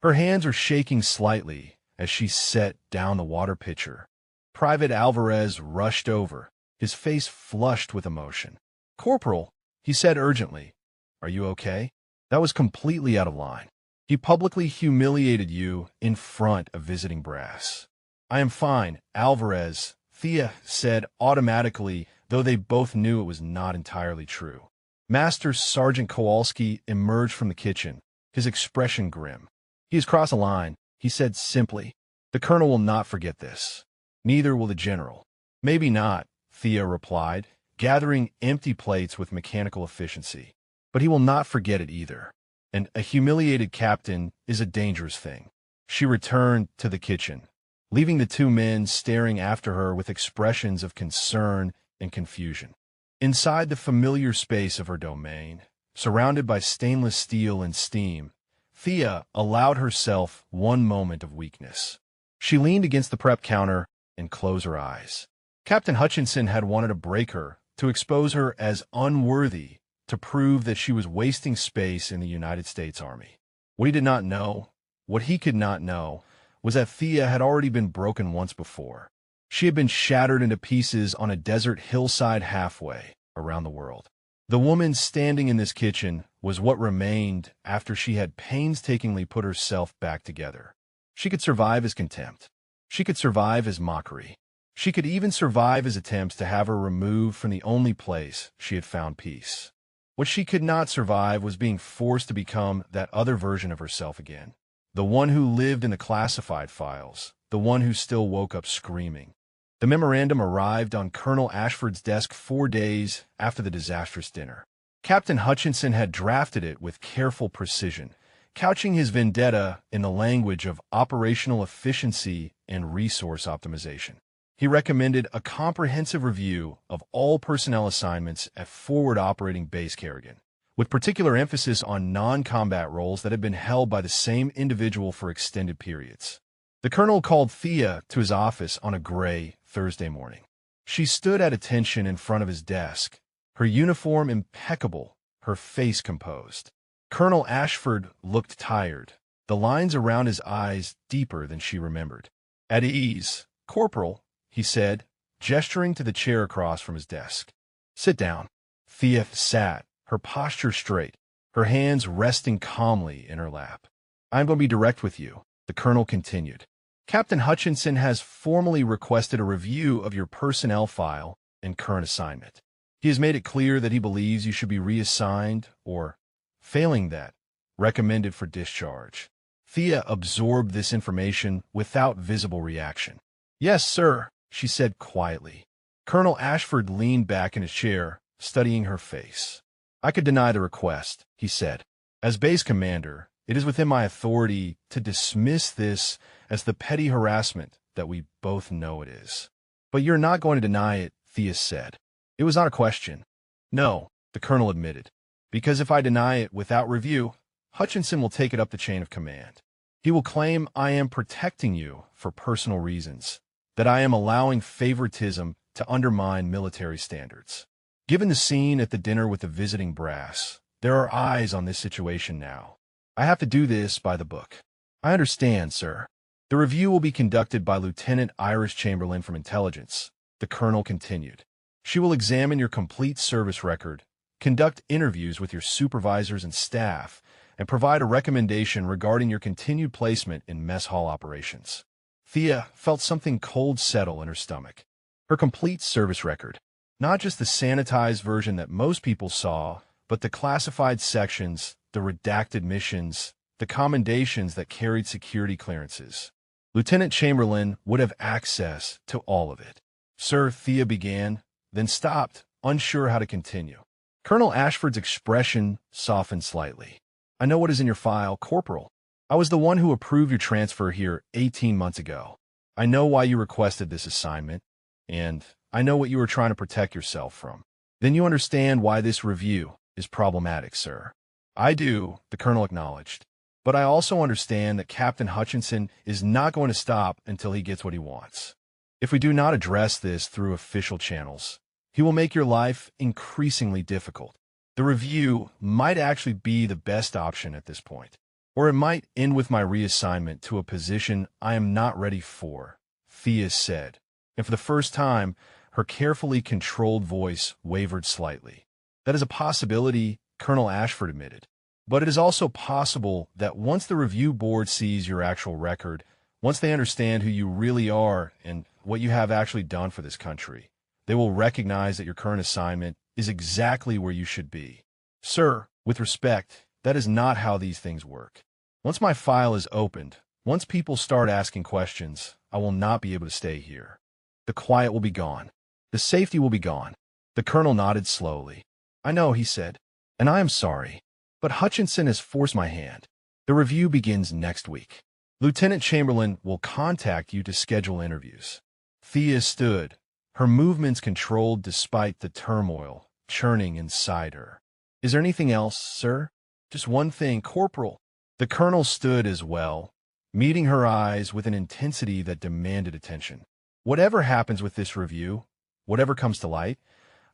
Her hands were shaking slightly as she set down the water pitcher. Private Alvarez rushed over, his face flushed with emotion. "Corporal," he said urgently, "are you okay? That was completely out of line. He publicly humiliated you in front of visiting brass." "I am fine, Alvarez," Thea said automatically, though they both knew it was not entirely true. Master Sergeant Kowalski emerged from the kitchen, his expression grim. "He has crossed a line," he said simply. "The colonel will not forget this. Neither will the general." "Maybe not," Thea replied, gathering empty plates with mechanical efficiency. "But he will not forget it either. And a humiliated captain is a dangerous thing." She returned to the kitchen, leaving the two men staring after her with expressions of concern and confusion. Inside the familiar space of her domain, surrounded by stainless steel and steam, Thea allowed herself one moment of weakness. She leaned against the prep counter and closed her eyes. Captain Hutchinson had wanted to break her, to expose her as unworthy, to prove that she was wasting space in the United States Army. What he did not know, what he could not know, was that Thea had already been broken once before. She had been shattered into pieces on a desert hillside halfway around the world. The woman standing in this kitchen was what remained after she had painstakingly put herself back together. She could survive as contempt. She could survive as mockery. She could even survive as attempts to have her removed from the only place she had found peace. What she could not survive was being forced to become that other version of herself again. The one who lived in the classified files, the one who still woke up screaming. The memorandum arrived on Colonel Ashford's desk 4 days after the disastrous dinner. Captain Hutchinson had drafted it with careful precision, couching his vendetta in the language of operational efficiency and resource optimization. He recommended a comprehensive review of all personnel assignments at Forward Operating Base Kerrigan, with particular emphasis on non-combat roles that had been held by the same individual for extended periods. The colonel called Thea to his office on a gray Thursday morning. She stood at attention in front of his desk, her uniform impeccable, her face composed. Colonel Ashford looked tired, the lines around his eyes deeper than she remembered. "At ease, Corporal," he said, gesturing to the chair across from his desk. "Sit down." Thea sat, her posture straight, her hands resting calmly in her lap. "I'm going to be direct with you," the colonel continued. "Captain Hutchinson has formally requested a review of your personnel file and current assignment. He has made it clear that he believes you should be reassigned or, failing that, recommended for discharge." Thea absorbed this information without visible reaction. "Yes, sir," she said quietly. Colonel Ashford leaned back in his chair, studying her face. "I could deny the request," he said. "As base commander, it is within my authority to dismiss this as the petty harassment that we both know it is." "But you're not going to deny it," Thea said. "It was not a question." "No," the colonel admitted, "because if I deny it without review, Hutchinson will take it up the chain of command. He will claim I am protecting you for personal reasons, that I am allowing favoritism to undermine military standards." Given the scene at the dinner with the visiting brass, there are eyes on this situation now. "I have to do this by the book." "I understand, sir." "The review will be conducted by Lieutenant Iris Chamberlain from Intelligence," the colonel continued. "She will examine your complete service record, conduct interviews with your supervisors and staff, and provide a recommendation regarding your continued placement in mess hall operations." Thea felt something cold settle in her stomach. Her complete service record. Not just the sanitized version that most people saw, but the classified sections, the redacted missions, the commendations that carried security clearances. Lieutenant Chamberlain would have access to all of it. "Sir," Thea began, then stopped, unsure how to continue. Colonel Ashford's expression softened slightly. "I know what is in your file, Corporal. I was the one who approved your transfer here 18 months ago. I know why you requested this assignment, and I know what you were trying to protect yourself from. Then you understand why this review is problematic, sir." "I do," the colonel acknowledged. "But I also understand that Captain Hutchinson is not going to stop until he gets what he wants. If we do not address this through official channels, he will make your life increasingly difficult. The review might actually be the best option at this point, or it might end with my reassignment to a position I am not ready for," Thea said, and for the first time, her carefully controlled voice wavered slightly. "That is a possibility," Colonel Ashford admitted. "But it is also possible that once the review board sees your actual record, once they understand who you really are and what you have actually done for this country, they will recognize that your current assignment is exactly where you should be. Sir, with respect, that is not how these things work. Once my file is opened, once people start asking questions, I will not be able to stay here. The quiet will be gone. The safety will be gone." The colonel nodded slowly. "I know," he said, "and I am sorry. But Hutchinson has forced my hand. The review begins next week. Lieutenant Chamberlain will contact you to schedule interviews." Thea stood, her movements controlled despite the turmoil churning inside her. "Is there anything else, sir?" "Just one thing, Corporal." The colonel stood as well, meeting her eyes with an intensity that demanded attention. "Whatever happens with this review, whatever comes to light,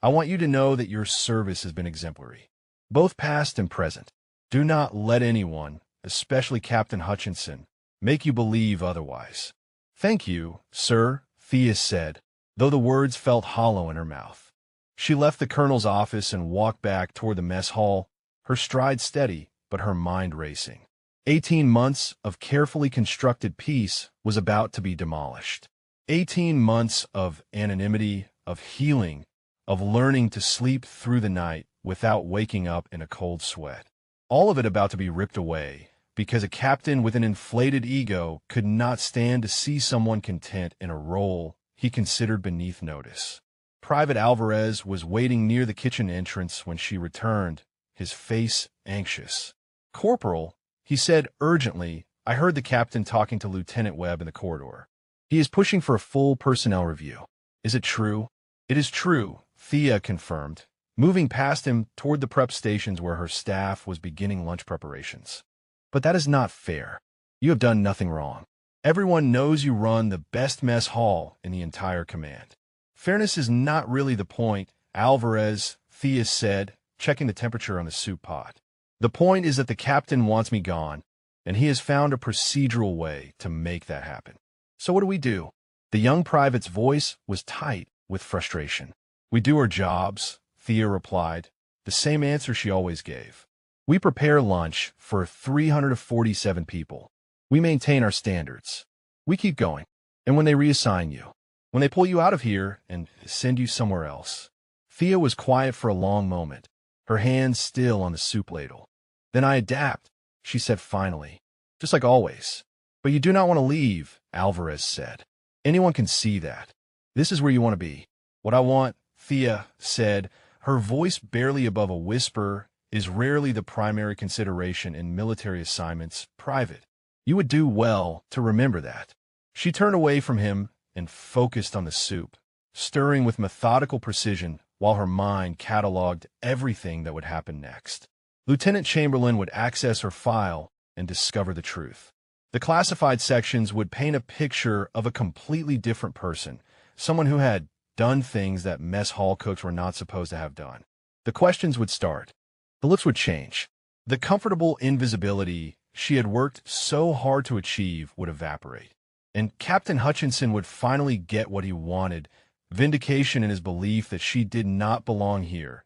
I want you to know that your service has been exemplary, both past and present. Do not let anyone, especially Captain Hutchinson, make you believe otherwise." "Thank you, sir," Thea said, though the words felt hollow in her mouth. She left the colonel's office and walked back toward the mess hall, her stride steady, but her mind racing. 18 months of carefully constructed peace was about to be demolished. 18 months of anonymity, of healing, of learning to sleep through the night without waking up in a cold sweat. All of it about to be ripped away, because a captain with an inflated ego could not stand to see someone content in a role he considered beneath notice. Private Alvarez was waiting near the kitchen entrance when she returned, his face anxious. "Corporal," he said urgently, "I heard the captain talking to Lieutenant Webb in the corridor. He is pushing for a full personnel review. Is it true?" "It is true," Thea confirmed, moving past him toward the prep stations where her staff was beginning lunch preparations. "But that is not fair. You have done nothing wrong. Everyone knows you run the best mess hall in the entire command." "Fairness is not really the point," Alvarez, Thea said, checking the temperature on the soup pot. "The point is that the captain wants me gone, and he has found a procedural way to make that happen. So what do we do?" The young private's voice was tight with frustration. "We do our jobs," Thea replied, the same answer she always gave. "We prepare lunch for 347 people. We maintain our standards. We keep going. And when they reassign you, when they pull you out of here and send you somewhere else." Thea was quiet for a long moment, her hands still on the soup ladle. "Then I adapt," she said finally, "just like always." "But you do not want to leave," Alvarez said. "Anyone can see that. This is where you want to be." "What I want," Thea said, her voice barely above a whisper, "is rarely the primary consideration in military assignments, Private. You would do well to remember that." She turned away from him and focused on the soup, stirring with methodical precision while her mind cataloged everything that would happen next. Lieutenant Chamberlain would access her file and discover the truth. The classified sections would paint a picture of a completely different person, someone who had done things that mess hall cooks were not supposed to have done. The questions would start. The lips would change. The comfortable invisibility she had worked so hard to achieve would evaporate. And Captain Hutchinson would finally get what he wanted, vindication in his belief that she did not belong here,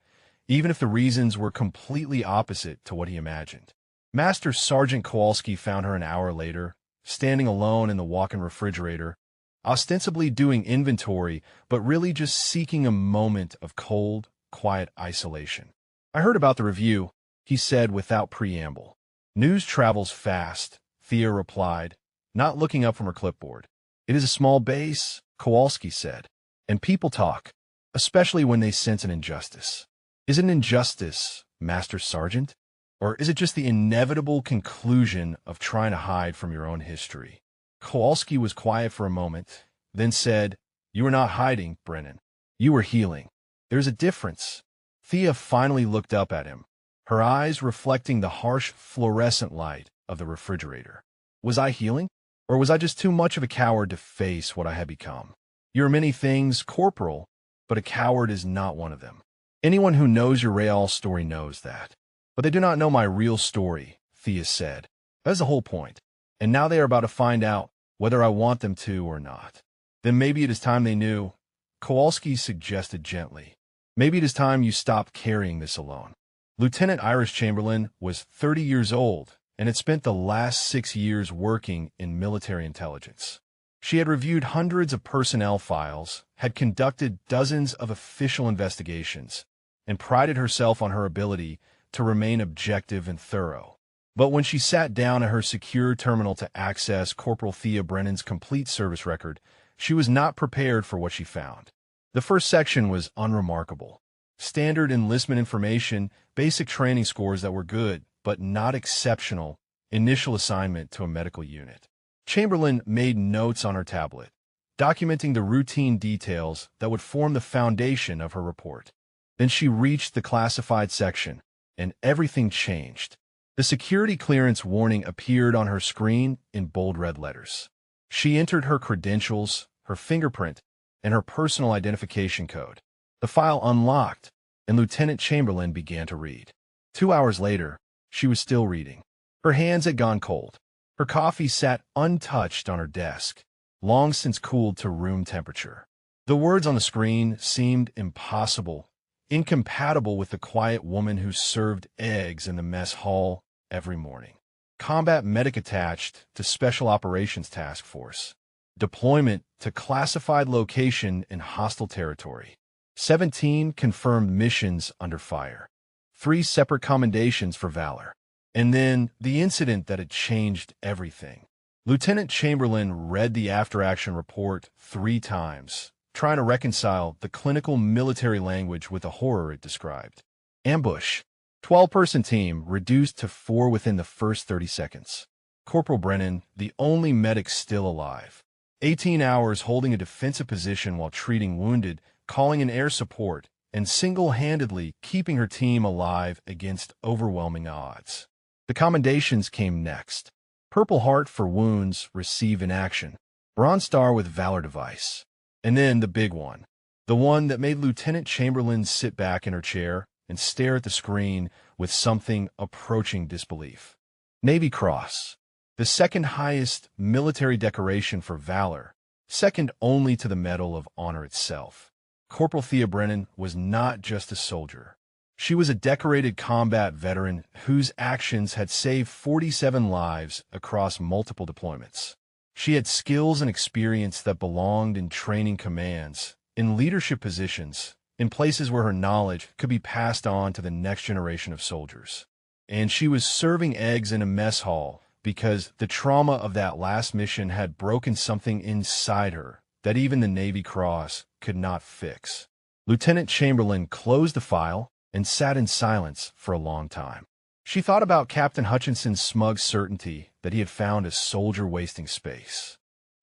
even if the reasons were completely opposite to what he imagined. Master Sergeant Kowalski found her an hour later, standing alone in the walk-in refrigerator, ostensibly doing inventory, but really just seeking a moment of cold, quiet isolation. "I heard about the review," he said without preamble. "News travels fast," Thea replied, not looking up from her clipboard. "It is a small base," Kowalski said, "and people talk, especially when they sense an injustice." "Is it an injustice, Master Sergeant? Or is it just the inevitable conclusion of trying to hide from your own history?" Kowalski was quiet for a moment, then said, "You were not hiding, Brennan. You were healing. There's a difference." Thea finally looked up at him, her eyes reflecting the harsh fluorescent light of the refrigerator. "Was I healing? Or was I just too much of a coward to face what I had become? You're many things, Corporal, but a coward is not one of them. Anyone who knows your real story knows that. But they do not know my real story," Thea said. "That is the whole point. And now they are about to find out whether I want them to or not." "Then maybe it is time they knew," Kowalski suggested gently. "Maybe it is time you stopped carrying this alone." Lieutenant Iris Chamberlain was 30 years old and had spent the last 6 years working in military intelligence. She had reviewed hundreds of personnel files, had conducted dozens of official investigations, and prided herself on her ability to remain objective and thorough. But when she sat down at her secure terminal to access Corporal Thea Brennan's complete service record, she was not prepared for what she found. The first section was unremarkable. Standard enlistment information, basic training scores that were good, but not exceptional, initial assignment to a medical unit. Chamberlain made notes on her tablet, documenting the routine details that would form the foundation of her report. Then she reached the classified section, and everything changed. The security clearance warning appeared on her screen in bold red letters. She entered her credentials, her fingerprint, and her personal identification code. The file unlocked, and Lieutenant Chamberlain began to read. 2 hours later, she was still reading. Her hands had gone cold. Her coffee sat untouched on her desk, long since cooled to room temperature. The words on the screen seemed impossible, incompatible with the quiet woman who served eggs in the mess hall every morning. Combat medic attached to Special Operations Task Force. Deployment to classified location in hostile territory. 17 confirmed missions under fire. 3 separate commendations for valor. And then the incident that had changed everything. Lieutenant Chamberlain read the after-action report 3 times, trying to reconcile the clinical military language with the horror it described. Ambush. 12-person team reduced to 4 within the first 30 seconds. Corporal Brennan, the only medic still alive. 18 hours holding a defensive position while treating wounded, calling in air support, and single-handedly keeping her team alive against overwhelming odds. The commendations came next. Purple Heart for wounds received in action. Bronze Star with Valor device. And then the big one. The one that made Lieutenant Chamberlain sit back in her chair and stare at the screen with something approaching disbelief. Navy Cross. The second highest military decoration for valor, second only to the Medal of Honor itself. Corporal Thea Brennan was not just a soldier. She was a decorated combat veteran whose actions had saved 47 lives across multiple deployments. She had skills and experience that belonged in training commands, in leadership positions, in places where her knowledge could be passed on to the next generation of soldiers. And she was serving eggs in a mess hall because the trauma of that last mission had broken something inside her that even the Navy Cross could not fix. Lieutenant Chamberlain closed the file and sat in silence for a long time. She thought about Captain Hutchinson's smug certainty that he had found a soldier wasting space.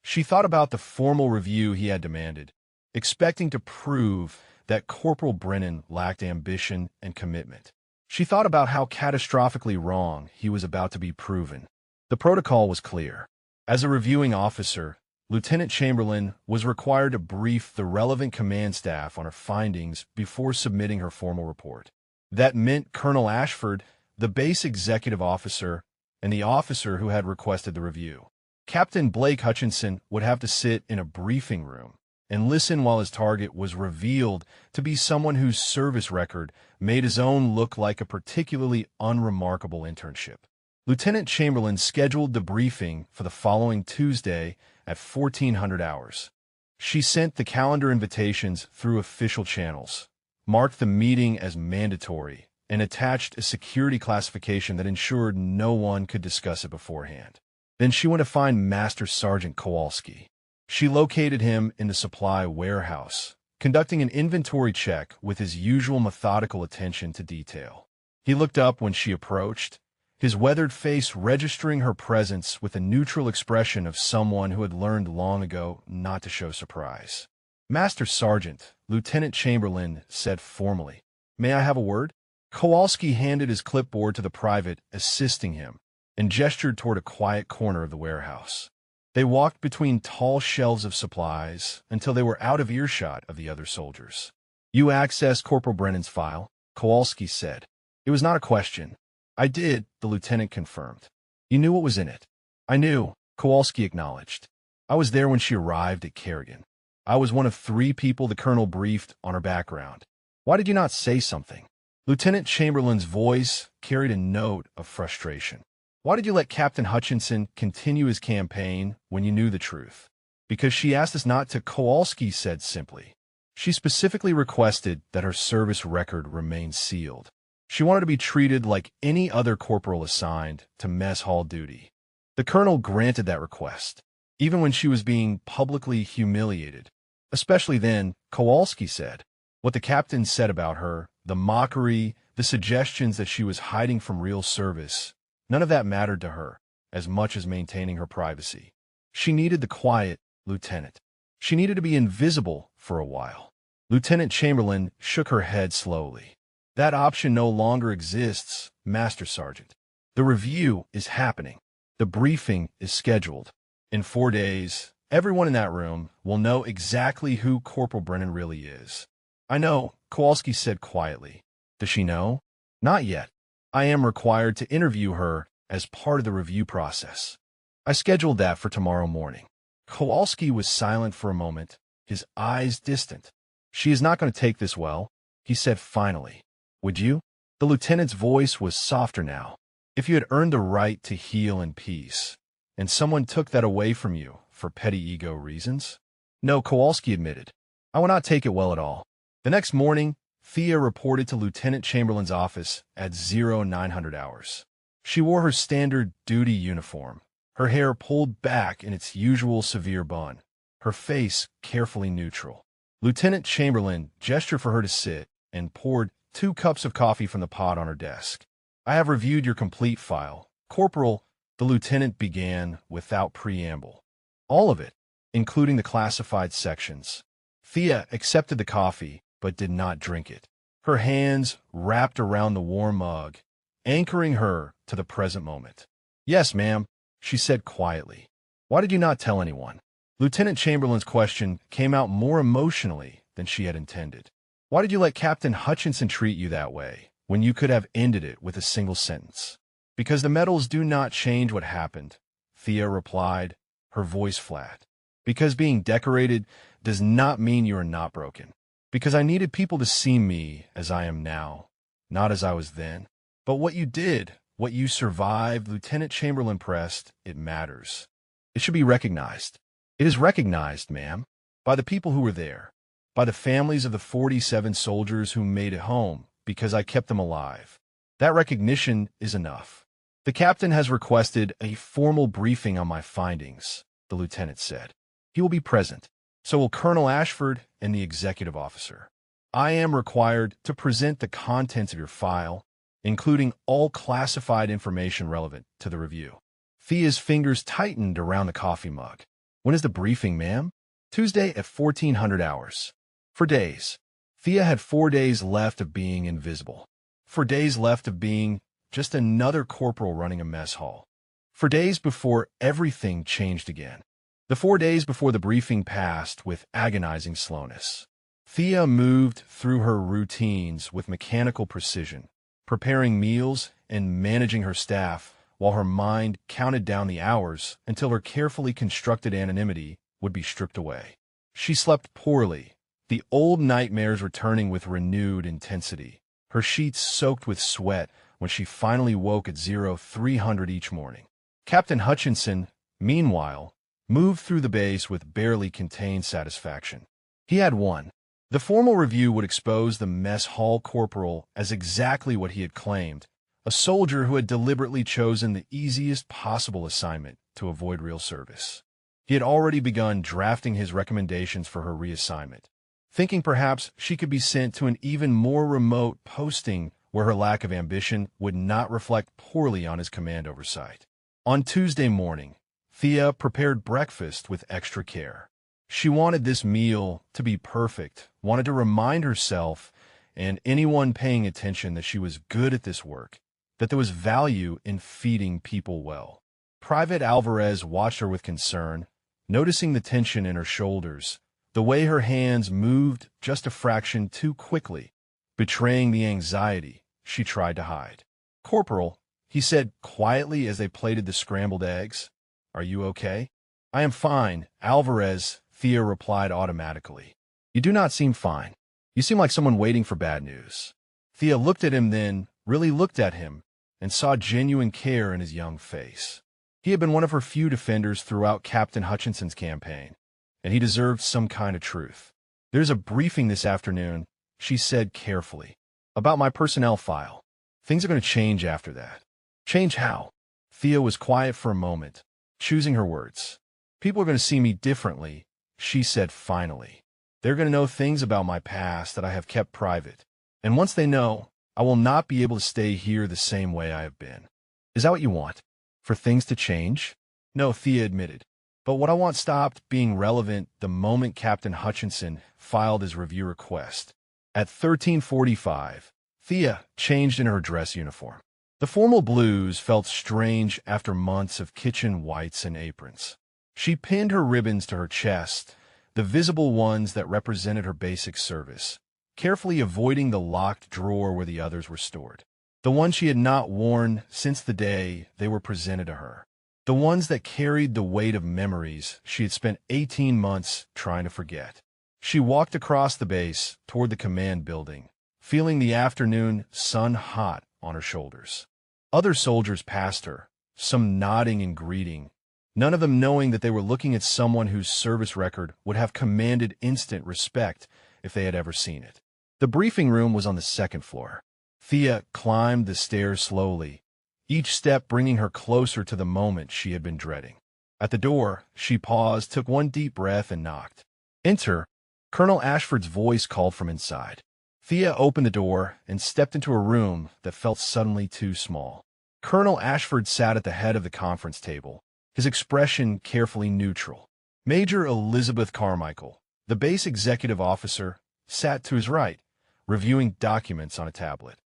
She thought about the formal review he had demanded, expecting to prove that Corporal Brennan lacked ambition and commitment. She thought about how catastrophically wrong he was about to be proven. The protocol was clear. As a reviewing officer, Lieutenant Chamberlain was required to brief the relevant command staff on her findings before submitting her formal report. That meant Colonel Ashford, the base executive officer, and the officer who had requested the review. Captain Blake Hutchinson would have to sit in a briefing room and listen while his target was revealed to be someone whose service record made his own look like a particularly unremarkable internship. Lieutenant Chamberlain scheduled the briefing for the following Tuesday at 1400 hours. She sent the calendar invitations through official channels, marked the meeting as mandatory, and attached a security classification that ensured no one could discuss it beforehand. Then she went to find Master Sergeant Kowalski. She located him in the supply warehouse, conducting an inventory check with his usual methodical attention to detail. He looked up when she approached, his weathered face registering her presence with a neutral expression of someone who had learned long ago not to show surprise. "Master Sergeant," Lieutenant Chamberlain said formally. "May I have a word?" Kowalski handed his clipboard to the private assisting him and gestured toward a quiet corner of the warehouse. They walked between tall shelves of supplies until they were out of earshot of the other soldiers. "You accessed Corporal Brennan's file," Kowalski said. It was not a question. "I did," the lieutenant confirmed. "You knew what was in it?" "I knew," Kowalski acknowledged. "I was there when she arrived at Kerrigan. I was one of 3 people the colonel briefed on her background." "Why did you not say something?" Lieutenant Chamberlain's voice carried a note of frustration. "Why did you let Captain Hutchinson continue his campaign when you knew the truth?" "Because she asked us not to," Kowalski said simply. "She specifically requested that her service record remain sealed. She wanted to be treated like any other corporal assigned to mess hall duty." The colonel granted that request, even when she was being publicly humiliated. "Especially then," Kowalski said. "What the captain said about her, the mockery, the suggestions that she was hiding from real service, none of that mattered to her as much as maintaining her privacy. She needed the quiet, Lieutenant. She needed to be invisible for a while." Lieutenant Chamberlain shook her head slowly. "That option no longer exists, Master Sergeant. The review is happening. The briefing is scheduled. In 4 days, everyone in that room will know exactly who Corporal Brennan really is." "I know," Kowalski said quietly. "Does she know?" "Not yet. I am required to interview her as part of the review process. I scheduled that for tomorrow morning." Kowalski was silent for a moment, his eyes distant. "She is not going to take this well," he said finally. "Would you?" The lieutenant's voice was softer now. "If you had earned the right to heal in peace, and someone took that away from you for petty ego reasons?" "No," Kowalski admitted. "I would not take it well at all." The next morning, Thea reported to Lieutenant Chamberlain's office at 0900 hours. She wore her standard duty uniform, her hair pulled back in its usual severe bun, her face carefully neutral. Lieutenant Chamberlain gestured for her to sit and poured 2 cups of coffee from the pot on her desk. "I have reviewed your complete file, Corporal," the lieutenant began without preamble. "All of it, including the classified sections." Thea accepted the coffee, but did not drink it. Her hands wrapped around the warm mug, anchoring her to the present moment. "Yes, ma'am," she said quietly. "Why did you not tell anyone?" Lieutenant Chamberlain's question came out more emotionally than she had intended. "Why did you let Captain Hutchinson treat you that way, when you could have ended it with a single sentence?" "Because the medals do not change what happened," Thea replied, her voice flat. "Because being decorated does not mean you are not broken. Because I needed people to see me as I am now, not as I was then." "But what you did, what you survived," Lieutenant Chamberlain pressed, "it matters. It should be recognized." "It is recognized, ma'am, by the people who were there, by the families of the 47 soldiers who made it home, because I kept them alive. That recognition is enough." "The captain has requested a formal briefing on my findings," the lieutenant said. "He will be present. So will Colonel Ashford and the executive officer. I am required to present the contents of your file, including all classified information relevant to the review." Thea's fingers tightened around the coffee mug. "When is the briefing, ma'am?" "Tuesday at 1400 hours. For days." Thea had 4 days left of being invisible. 4 days left of being just another corporal running a mess hall. 4 days before everything changed again. The 4 days before the briefing passed with agonizing slowness. Thea moved through her routines with mechanical precision, preparing meals and managing her staff, while her mind counted down the hours until her carefully constructed anonymity would be stripped away. She slept poorly, the old nightmares returning with renewed intensity, her sheets soaked with sweat when she finally woke at 0300 each morning. Captain Hutchinson, meanwhile, moved through the base with barely contained satisfaction. He had won. The formal review would expose the mess hall corporal as exactly what he had claimed, a soldier who had deliberately chosen the easiest possible assignment to avoid real service. He had already begun drafting his recommendations for her reassignment, thinking perhaps she could be sent to an even more remote posting where her lack of ambition would not reflect poorly on his command oversight. On Tuesday morning, Thea prepared breakfast with extra care. She wanted this meal to be perfect, wanted to remind herself and anyone paying attention that she was good at this work, that there was value in feeding people well. Private Alvarez watched her with concern, noticing the tension in her shoulders, the way her hands moved just a fraction too quickly, betraying the anxiety she tried to hide. "Corporal," he said quietly as they plated the scrambled eggs, "are you okay?" "I am fine, Alvarez," Thea replied automatically. "You do not seem fine. You seem like someone waiting for bad news." Thea looked at him then, really looked at him, and saw genuine care in his young face. He had been one of her few defenders throughout Captain Hutchinson's campaign, and he deserved some kind of truth. "There's a briefing this afternoon," she said carefully, "about my personnel file. Things are going to change after that." "Change how?" Thea was quiet for a moment, choosing her words. "People are going to see me differently," she said finally. "They're going to know things about my past that I have kept private. And once they know, I will not be able to stay here the same way I have been." "Is that what you want? For things to change?" "No," Thea admitted. "But what I want stopped being relevant the moment Captain Hutchinson filed his review request." At 13:45, Thea changed in her dress uniform. The formal blues felt strange after months of kitchen whites and aprons. She pinned her ribbons to her chest, the visible ones that represented her basic service, carefully avoiding the locked drawer where the others were stored. The ones she had not worn since the day they were presented to her. The ones that carried the weight of memories she had spent 18 months trying to forget. She walked across the base toward the command building, feeling the afternoon sun hot on her shoulders. Other soldiers passed her, some nodding and greeting, none of them knowing that they were looking at someone whose service record would have commanded instant respect if they had ever seen it. The briefing room was on the second floor. Thea climbed the stairs slowly, each step bringing her closer to the moment she had been dreading. At the door, she paused, took one deep breath, and knocked. "Enter," Colonel Ashford's voice called from inside. Thea opened the door and stepped into a room that felt suddenly too small. Colonel Ashford sat at the head of the conference table, his expression carefully neutral. Major Elizabeth Carmichael, the base executive officer, sat to his right, reviewing documents on a tablet.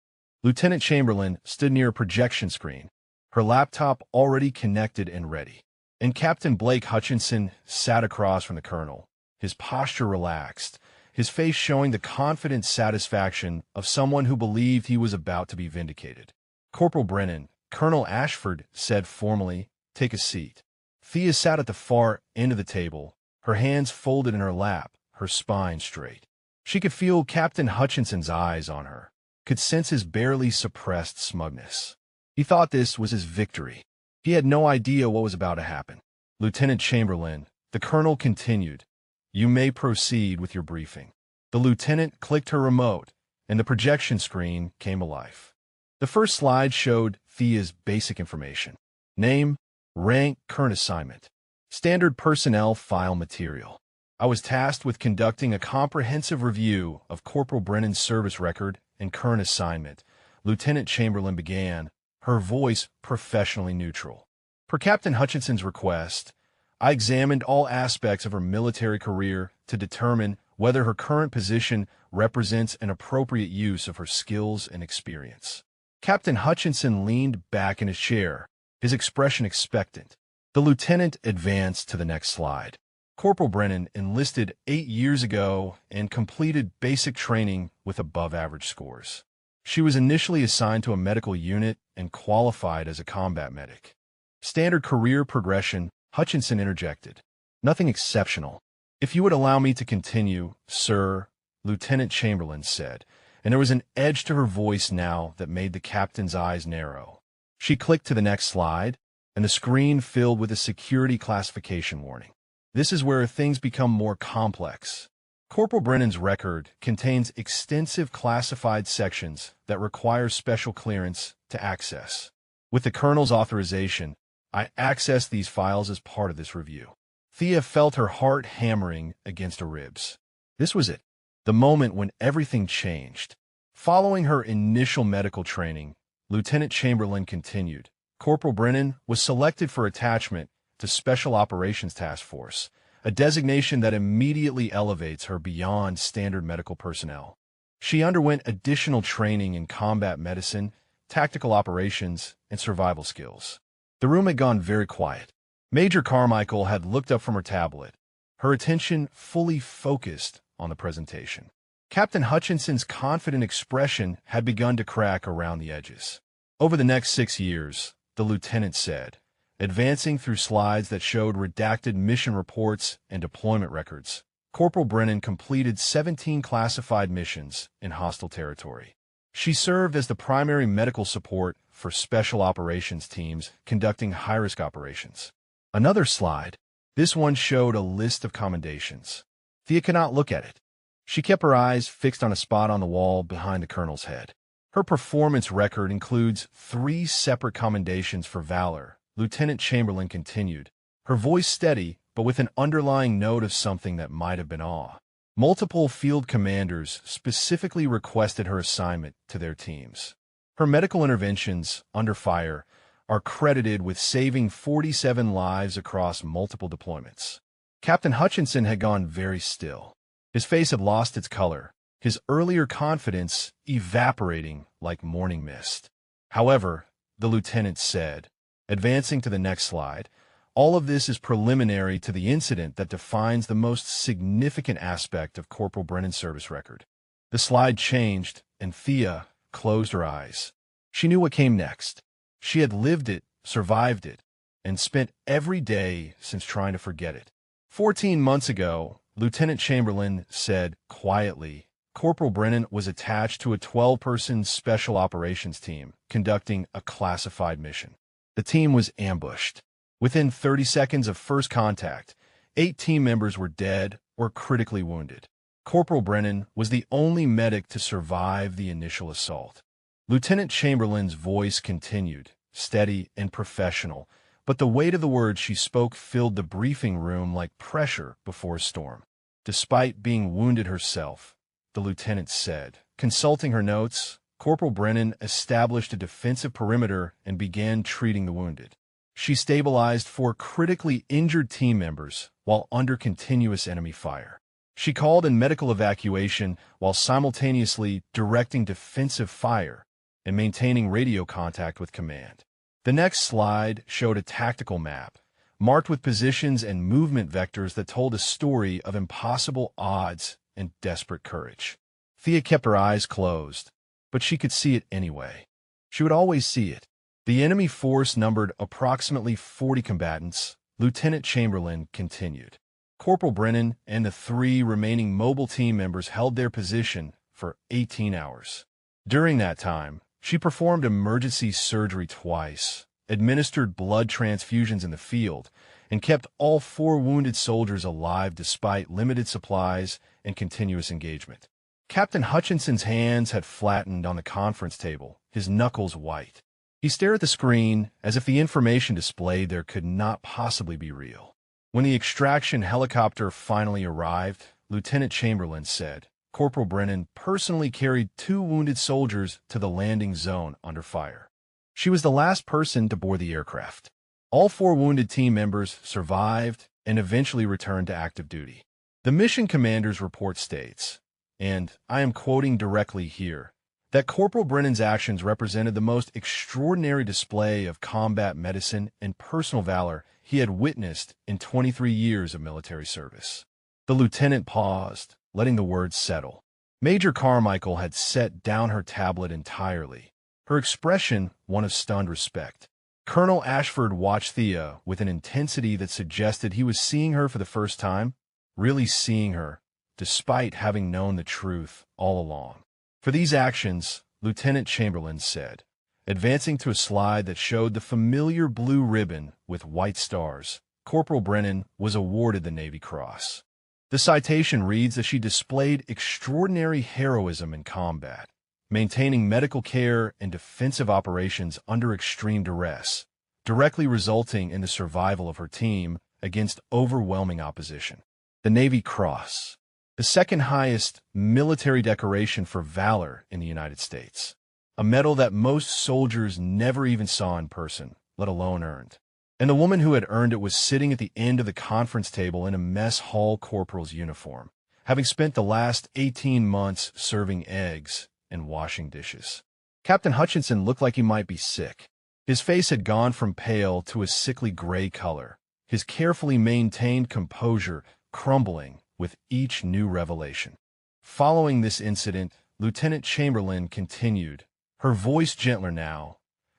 Lieutenant Chamberlain stood near a projection screen, her laptop already connected and ready. And Captain Blake Hutchinson sat across from the colonel, his posture relaxed, his face showing the confident satisfaction of someone who believed he was about to be vindicated. "Corporal Brennan," Colonel Ashford said formally, "take a seat." Thea sat at the far end of the table, her hands folded in her lap, her spine straight. She could feel Captain Hutchinson's eyes on her, could sense his barely suppressed smugness. He thought this was his victory. He had no idea what was about to happen. "Lieutenant Chamberlain," the colonel continued, "you may proceed with your briefing." The lieutenant clicked her remote, and the projection screen came alive. The first slide showed Thea's basic information: name, rank, current assignment, standard personnel file material. "I was tasked with conducting a comprehensive review of Corporal Brennan's service record and current assignment," Lieutenant Chamberlain began, her voice professionally neutral. "Per Captain Hutchinson's request, I examined all aspects of her military career to determine whether her current position represents an appropriate use of her skills and experience." Captain Hutchinson leaned back in his chair, his expression expectant. The lieutenant advanced to the next slide. "Corporal Brennan enlisted 8 years ago and completed basic training with above-average scores. She was initially assigned to a medical unit and qualified as a combat medic." "Standard career progression," Hutchinson interjected. "Nothing exceptional." "If you would allow me to continue, sir," Lieutenant Chamberlain said, and there was an edge to her voice now that made the captain's eyes narrow. She clicked to the next slide, and the screen filled with a security classification warning. This is where things become more complex. Corporal Brennan's record contains extensive classified sections that require special clearance to access. With the colonel's authorization, I accessed these files as part of this review. Thea felt her heart hammering against her ribs. This was it, the moment when everything changed. Following her initial medical training, Lieutenant Chamberlain continued. Corporal Brennan was selected for attachment to Special Operations Task Force, a designation that immediately elevates her beyond standard medical personnel. She underwent additional training in combat medicine, tactical operations, and survival skills. The room had gone very quiet. Major Carmichael had looked up from her tablet, her attention fully focused on the presentation. Captain Hutchinson's confident expression had begun to crack around the edges. Over the next 6 years, the lieutenant said, advancing through slides that showed redacted mission reports and deployment records, Corporal Brennan completed 17 classified missions in hostile territory. She served as the primary medical support for special operations teams conducting high-risk operations. Another slide. This one showed a list of commendations. Thea could not look at it. She kept her eyes fixed on a spot on the wall behind the colonel's head. Her performance record includes 3 separate commendations for valor. Lieutenant Chamberlain continued, her voice steady, but with an underlying note of something that might have been awe. Multiple field commanders specifically requested her assignment to their teams. Her medical interventions, under fire, are credited with saving 47 lives across multiple deployments. Captain Hutchinson had gone very still. His face had lost its color, his earlier confidence evaporating like morning mist. However, the lieutenant said, advancing to the next slide, all of this is preliminary to the incident that defines the most significant aspect of Corporal Brennan's service record. The slide changed, and Thea closed her eyes. She knew what came next. She had lived it, survived it, and spent every day since trying to forget it. 14 months ago, Lieutenant Chamberlain said quietly, Corporal Brennan was attached to a 12-person special operations team conducting a classified mission. The team was ambushed. Within 30 seconds of first contact, 8 team members were dead or critically wounded. Corporal Brennan was the only medic to survive the initial assault. Lieutenant Chamberlain's voice continued, steady and professional, but the weight of the words she spoke filled the briefing room like pressure before a storm. Despite being wounded herself, the lieutenant said, consulting her notes, Corporal Brennan established a defensive perimeter and began treating the wounded. She stabilized 4 critically injured team members while under continuous enemy fire. She called in medical evacuation while simultaneously directing defensive fire and maintaining radio contact with command. The next slide showed a tactical map, marked with positions and movement vectors that told a story of impossible odds and desperate courage. Thea kept her eyes closed, but she could see it anyway. She would always see it. The enemy force numbered approximately 40 combatants. Lieutenant Chamberlain continued. Corporal Brennan and the 3 remaining mobile team members held their position for 18 hours. During that time, she performed emergency surgery twice, administered blood transfusions in the field, and kept all 4 wounded soldiers alive despite limited supplies and continuous engagement. Captain Hutchinson's hands had flattened on the conference table, his knuckles white. He stared at the screen as if the information displayed there could not possibly be real. When the extraction helicopter finally arrived, Lieutenant Chamberlain said, Corporal Brennan personally carried 2 wounded soldiers to the landing zone under fire. She was the last person to board the aircraft. All 4 wounded team members survived and eventually returned to active duty. The mission commander's report states, and I am quoting directly here, that Corporal Brennan's actions represented the most extraordinary display of combat medicine and personal valor he had witnessed in 23 years of military service. The lieutenant paused, letting the words settle. Major Carmichael had set down her tablet entirely, her expression one of stunned respect. Colonel Ashford watched Thea with an intensity that suggested he was seeing her for the first time, really seeing her, despite having known the truth all along. For these actions, Lieutenant Chamberlain said, advancing to a slide that showed the familiar blue ribbon with white stars, Corporal Brennan was awarded the Navy Cross. The citation reads that she displayed extraordinary heroism in combat, maintaining medical care and defensive operations under extreme duress, directly resulting in the survival of her team against overwhelming opposition. The Navy Cross, the second highest military decoration for valor in the United States, a medal that most soldiers never even saw in person, let alone earned. And the woman who had earned it was sitting at the end of the conference table in a mess hall corporal's uniform, having spent the last 18 months serving eggs and washing dishes. Captain Hutchinson looked like he might be sick. His face had gone from pale to a sickly gray color, his carefully maintained composure crumbling with each new revelation. Following this incident, Lieutenant Chamberlain continued, her voice gentler now.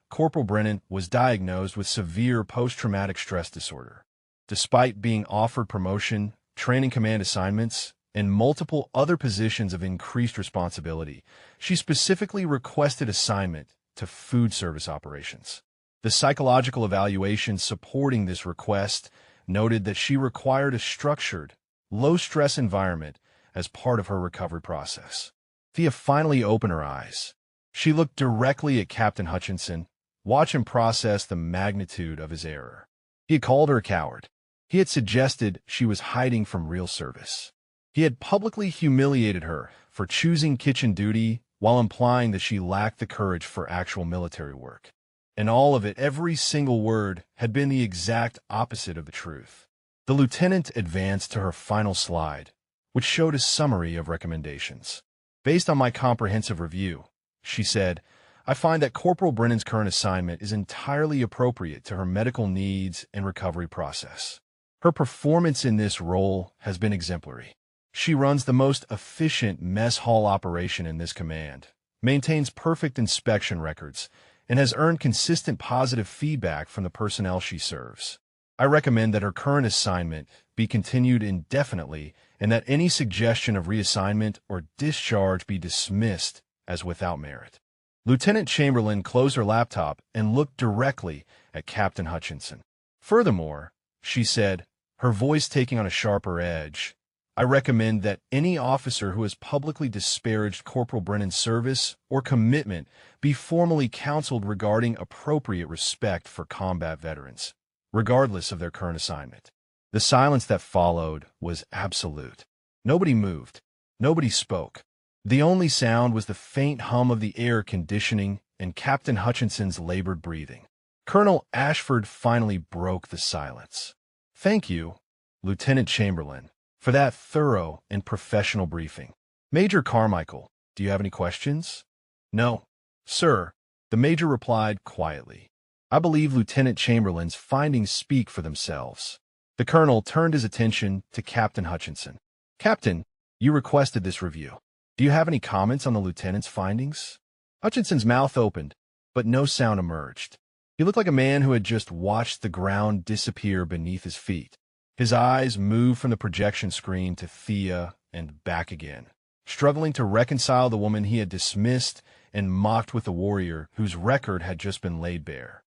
Corporal Brennan was diagnosed with severe post-traumatic stress disorder. Despite being offered promotion, training command assignments, and multiple other positions of increased responsibility, she specifically requested assignment to food service operations. The psychological evaluation supporting this request noted that she required a structured, low-stress environment as part of her recovery process. Thea finally opened her eyes. She looked directly at Captain Hutchinson, watch him process the magnitude of his error. He had called her a coward. He had suggested she was hiding from real service. He had publicly humiliated her for choosing kitchen duty while implying that she lacked the courage for actual military work. And all of it, every single word, had been the exact opposite of the truth. The lieutenant advanced to her final slide, which showed a summary of recommendations. Based on my comprehensive review, she said, I find that Corporal Brennan's current assignment is entirely appropriate to her medical needs and recovery process. Her performance in this role has been exemplary. She runs the most efficient mess hall operation in this command, maintains perfect inspection records, and has earned consistent positive feedback from the personnel she serves. I recommend that her current assignment be continued indefinitely and that any suggestion of reassignment or discharge be dismissed as without merit. Lieutenant Chamberlain closed her laptop and looked directly at Captain Hutchinson. Furthermore, she said, her voice taking on a sharper edge, I recommend that any officer who has publicly disparaged Corporal Brennan's service or commitment be formally counseled regarding appropriate respect for combat veterans, regardless of their current assignment. The silence that followed was absolute. Nobody moved. Nobody spoke. The only sound was the faint hum of the air conditioning and Captain Hutchinson's labored breathing. Colonel Ashford finally broke the silence. Thank you, Lieutenant Chamberlain, for that thorough and professional briefing. Major Carmichael, do you have any questions? No, sir, the major replied quietly. I believe Lieutenant Chamberlain's findings speak for themselves. The colonel turned his attention to Captain Hutchinson. Captain, you requested this review. Do you have any comments on the lieutenant's findings? Hutchinson's mouth opened, but no sound emerged. He looked like a man who had just watched the ground disappear beneath his feet. His eyes moved from the projection screen to Thea and back again, struggling to reconcile the woman he had dismissed and mocked with the warrior whose record had just been laid bare.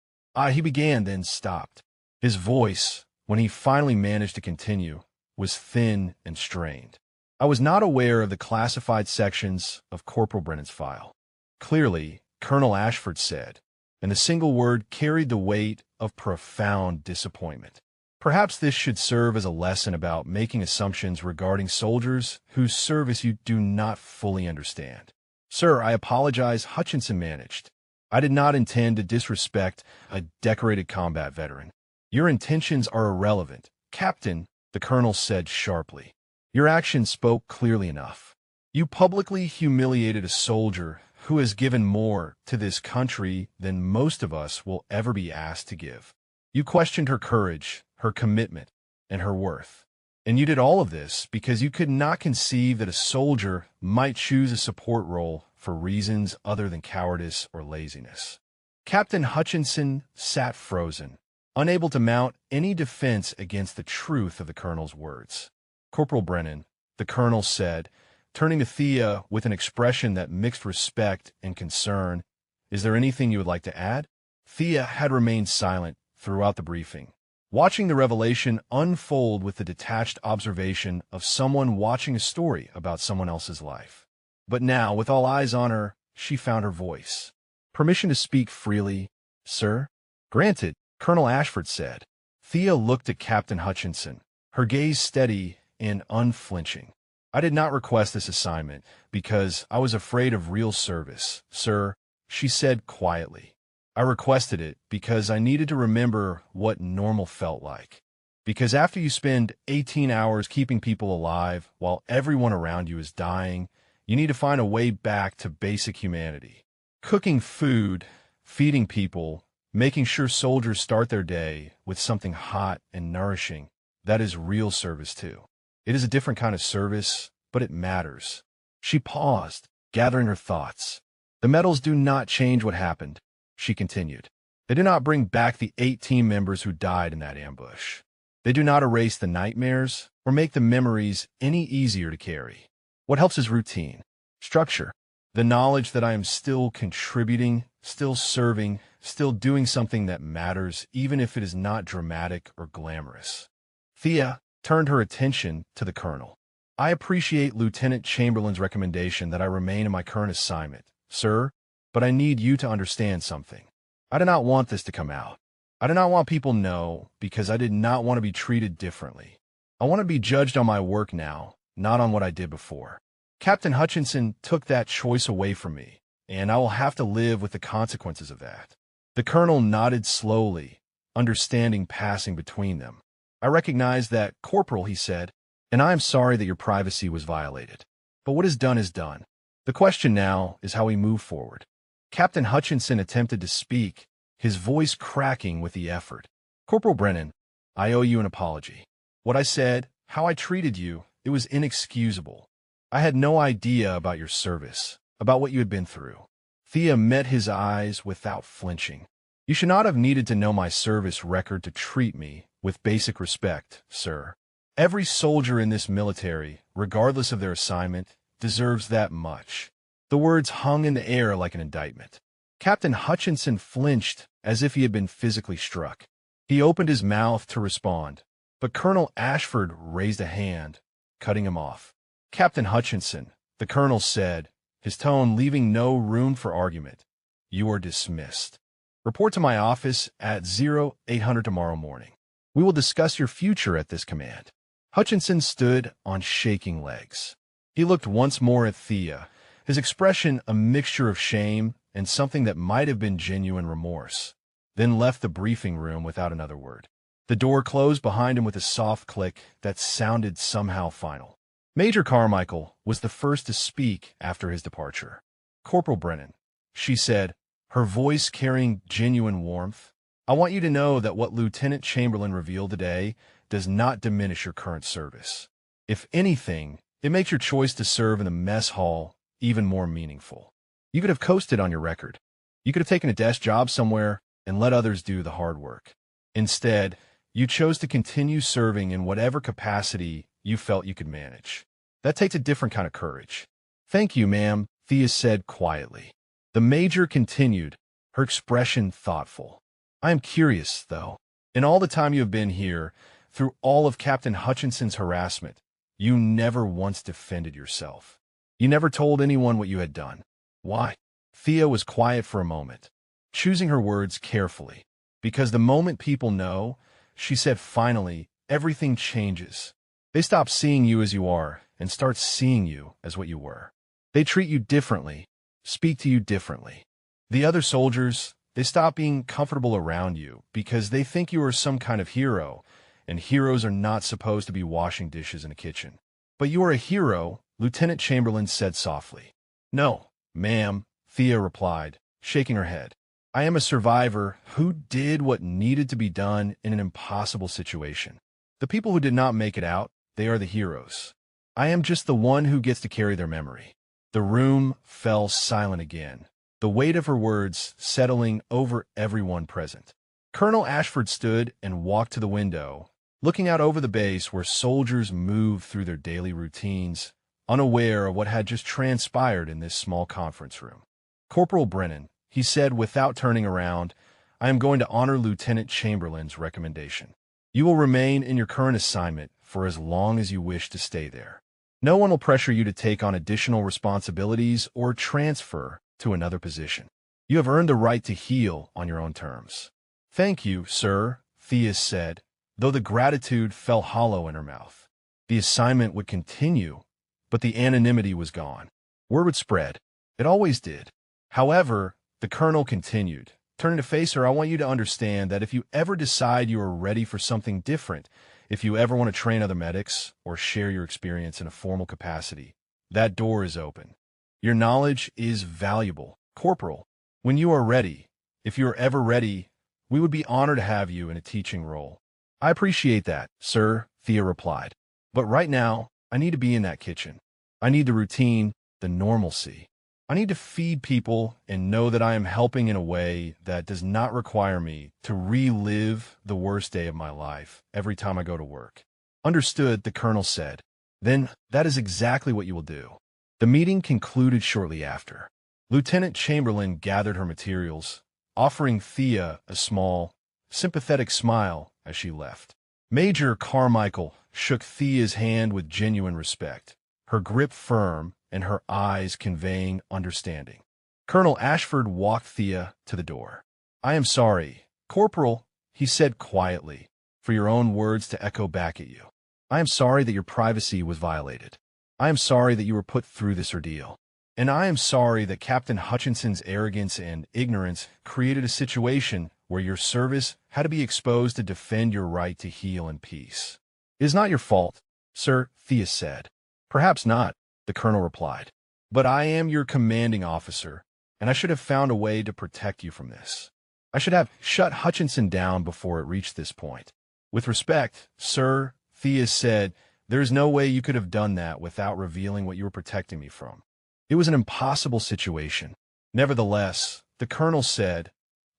He began, then stopped. His voice, when he finally managed to continue, was thin and strained. I was not aware of the classified sections of Corporal Brennan's file. Clearly, Colonel Ashford said, and the single word carried the weight of profound disappointment. Perhaps this should serve as a lesson about making assumptions regarding soldiers whose service you do not fully understand. Sir, I apologize, Hutchinson managed. I did not intend to disrespect a decorated combat veteran. Your intentions are irrelevant, Captain, the colonel said sharply. Your actions spoke clearly enough. You publicly humiliated a soldier who has given more to this country than most of us will ever be asked to give. You questioned her courage, her commitment, and her worth. And you did all of this because you could not conceive that a soldier might choose a support role for reasons other than cowardice or laziness. Captain Hutchinson sat frozen, unable to mount any defense against the truth of the colonel's words. Corporal Brennan, the colonel said, turning to Thea with an expression that mixed respect and concern. "Is there anything you would like to add?" Thea had remained silent throughout the briefing, watching the revelation unfold with the detached observation of someone watching a story about someone else's life. But now, with all eyes on her, she found her voice. "Permission to speak freely, sir?" "Granted," Colonel Ashford said. Thea looked at Captain Hutchinson, her gaze steady and unflinching. "I did not request this assignment because I was afraid of real service, sir," she said quietly. "I requested it because I needed to remember what normal felt like. Because after you spend 18 hours keeping people alive while everyone around you is dying, you need to find a way back to basic humanity. Cooking food, feeding people, making sure soldiers start their day with something hot and nourishing, that is real service too. It is a different kind of service, but it matters." She paused, gathering her thoughts. "The medals do not change what happened," she continued. "They do not bring back the 8 team members who died in that ambush. They do not erase the nightmares or make the memories any easier to carry. What helps is routine, structure, the knowledge that I am still contributing, still serving, still doing something that matters, even if it is not dramatic or glamorous." Thea turned her attention to the colonel. "I appreciate Lieutenant Chamberlain's recommendation that I remain in my current assignment, sir, but I need you to understand something. I do not want this to come out. I do not want people to know because I did not want to be treated differently. I want to be judged on my work now, not on what I did before. Captain Hutchinson took that choice away from me, and I will have to live with the consequences of that." The colonel nodded slowly, understanding passing between them. "I recognize that, Corporal," he said, "and I am sorry that your privacy was violated. But what is done is done. The question now is how we move forward." Captain Hutchinson attempted to speak, his voice cracking with the effort. "Corporal Brennan, I owe you an apology. What I said, how I treated you, it was inexcusable. I had no idea about your service, about what you had been through." Thea met his eyes without flinching. "You should not have needed to know my service record to treat me with basic respect, sir. Every soldier in this military, regardless of their assignment, deserves that much." The words hung in the air like an indictment. Captain Hutchinson flinched as if he had been physically struck. He opened his mouth to respond, but Colonel Ashford raised a hand, cutting him off. "Captain Hutchinson," the colonel said, his tone leaving no room for argument, "you are dismissed. Report to my office at 0800 tomorrow morning. We will discuss your future at this command." Hutchinson stood on shaking legs. He looked once more at Thea, his expression a mixture of shame and something that might have been genuine remorse, then left the briefing room without another word. The door closed behind him with a soft click that sounded somehow final. Major Carmichael was the first to speak after his departure. "Corporal Brennan," she said, her voice carrying genuine warmth, "I want you to know that what Lieutenant Chamberlain revealed today does not diminish your current service. If anything, it makes your choice to serve in the mess hall even more meaningful. You could have coasted on your record. You could have taken a desk job somewhere and let others do the hard work. Instead, you chose to continue serving in whatever capacity you felt you could manage. That takes a different kind of courage." "Thank you, ma'am," Thea said quietly. The major continued, her expression thoughtful. "I am curious, though. In all the time you have been here, through all of Captain Hutchinson's harassment, you never once defended yourself. You never told anyone what you had done. Why?" Thea was quiet for a moment, choosing her words carefully. "Because the moment people know," she said finally, "everything changes. They stop seeing you as you are and start seeing you as what you were. They treat you differently, speak to you differently. The other soldiers, they stop being comfortable around you because they think you are some kind of hero, and heroes are not supposed to be washing dishes in a kitchen. But you are a hero," Lieutenant Chamberlain said softly. "No, ma'am," Thea replied, shaking her head. "I am a survivor who did what needed to be done in an impossible situation. The people who did not make it out, they are the heroes. I am just the one who gets to carry their memory." The room fell silent again, the weight of her words settling over everyone present. Colonel Ashford stood and walked to the window, looking out over the base where soldiers moved through their daily routines, unaware of what had just transpired in this small conference room. "Corporal Brennan," he said without turning around, "I am going to honor Lieutenant Chamberlain's recommendation. You will remain in your current assignment for as long as you wish to stay there. No one will pressure you to take on additional responsibilities or transfer to another position. You have earned the right to heal on your own terms." "Thank you, sir," Thea said, though the gratitude fell hollow in her mouth. The assignment would continue, but the anonymity was gone. Word would spread. It always did. However, the colonel continued. Turning to face her, "I want you to understand that if you ever decide you are ready for something different, if you ever want to train other medics or share your experience in a formal capacity, that door is open. Your knowledge is valuable, Corporal. When you are ready, if you are ever ready, we would be honored to have you in a teaching role." "I appreciate that, sir," Thea replied. "But right now, I need to be in that kitchen. I need the routine, the normalcy. I need to feed people and know that I am helping in a way that does not require me to relive the worst day of my life every time I go to work." "Understood," the colonel said. "Then that is exactly what you will do." The meeting concluded shortly after. Lieutenant Chamberlain gathered her materials, offering Thea a small, sympathetic smile as she left. Major Carmichael shook Thea's hand with genuine respect, her grip firm and her eyes conveying understanding. Colonel Ashford walked Thea to the door. "I am sorry, Corporal," he said quietly, "for your own words to echo back at you. I am sorry that your privacy was violated. I am sorry that you were put through this ordeal. And I am sorry that Captain Hutchinson's arrogance and ignorance created a situation where your service had to be exposed to defend your right to heal in peace." "It is not your fault, sir," Thea said. "Perhaps not," the colonel replied. "But I am your commanding officer, and I should have found a way to protect you from this. I should have shut Hutchinson down before it reached this point. With respect, sir," Thea said, "there is no way you could have done that without revealing what you were protecting me from. It was an impossible situation. Nevertheless," the colonel said,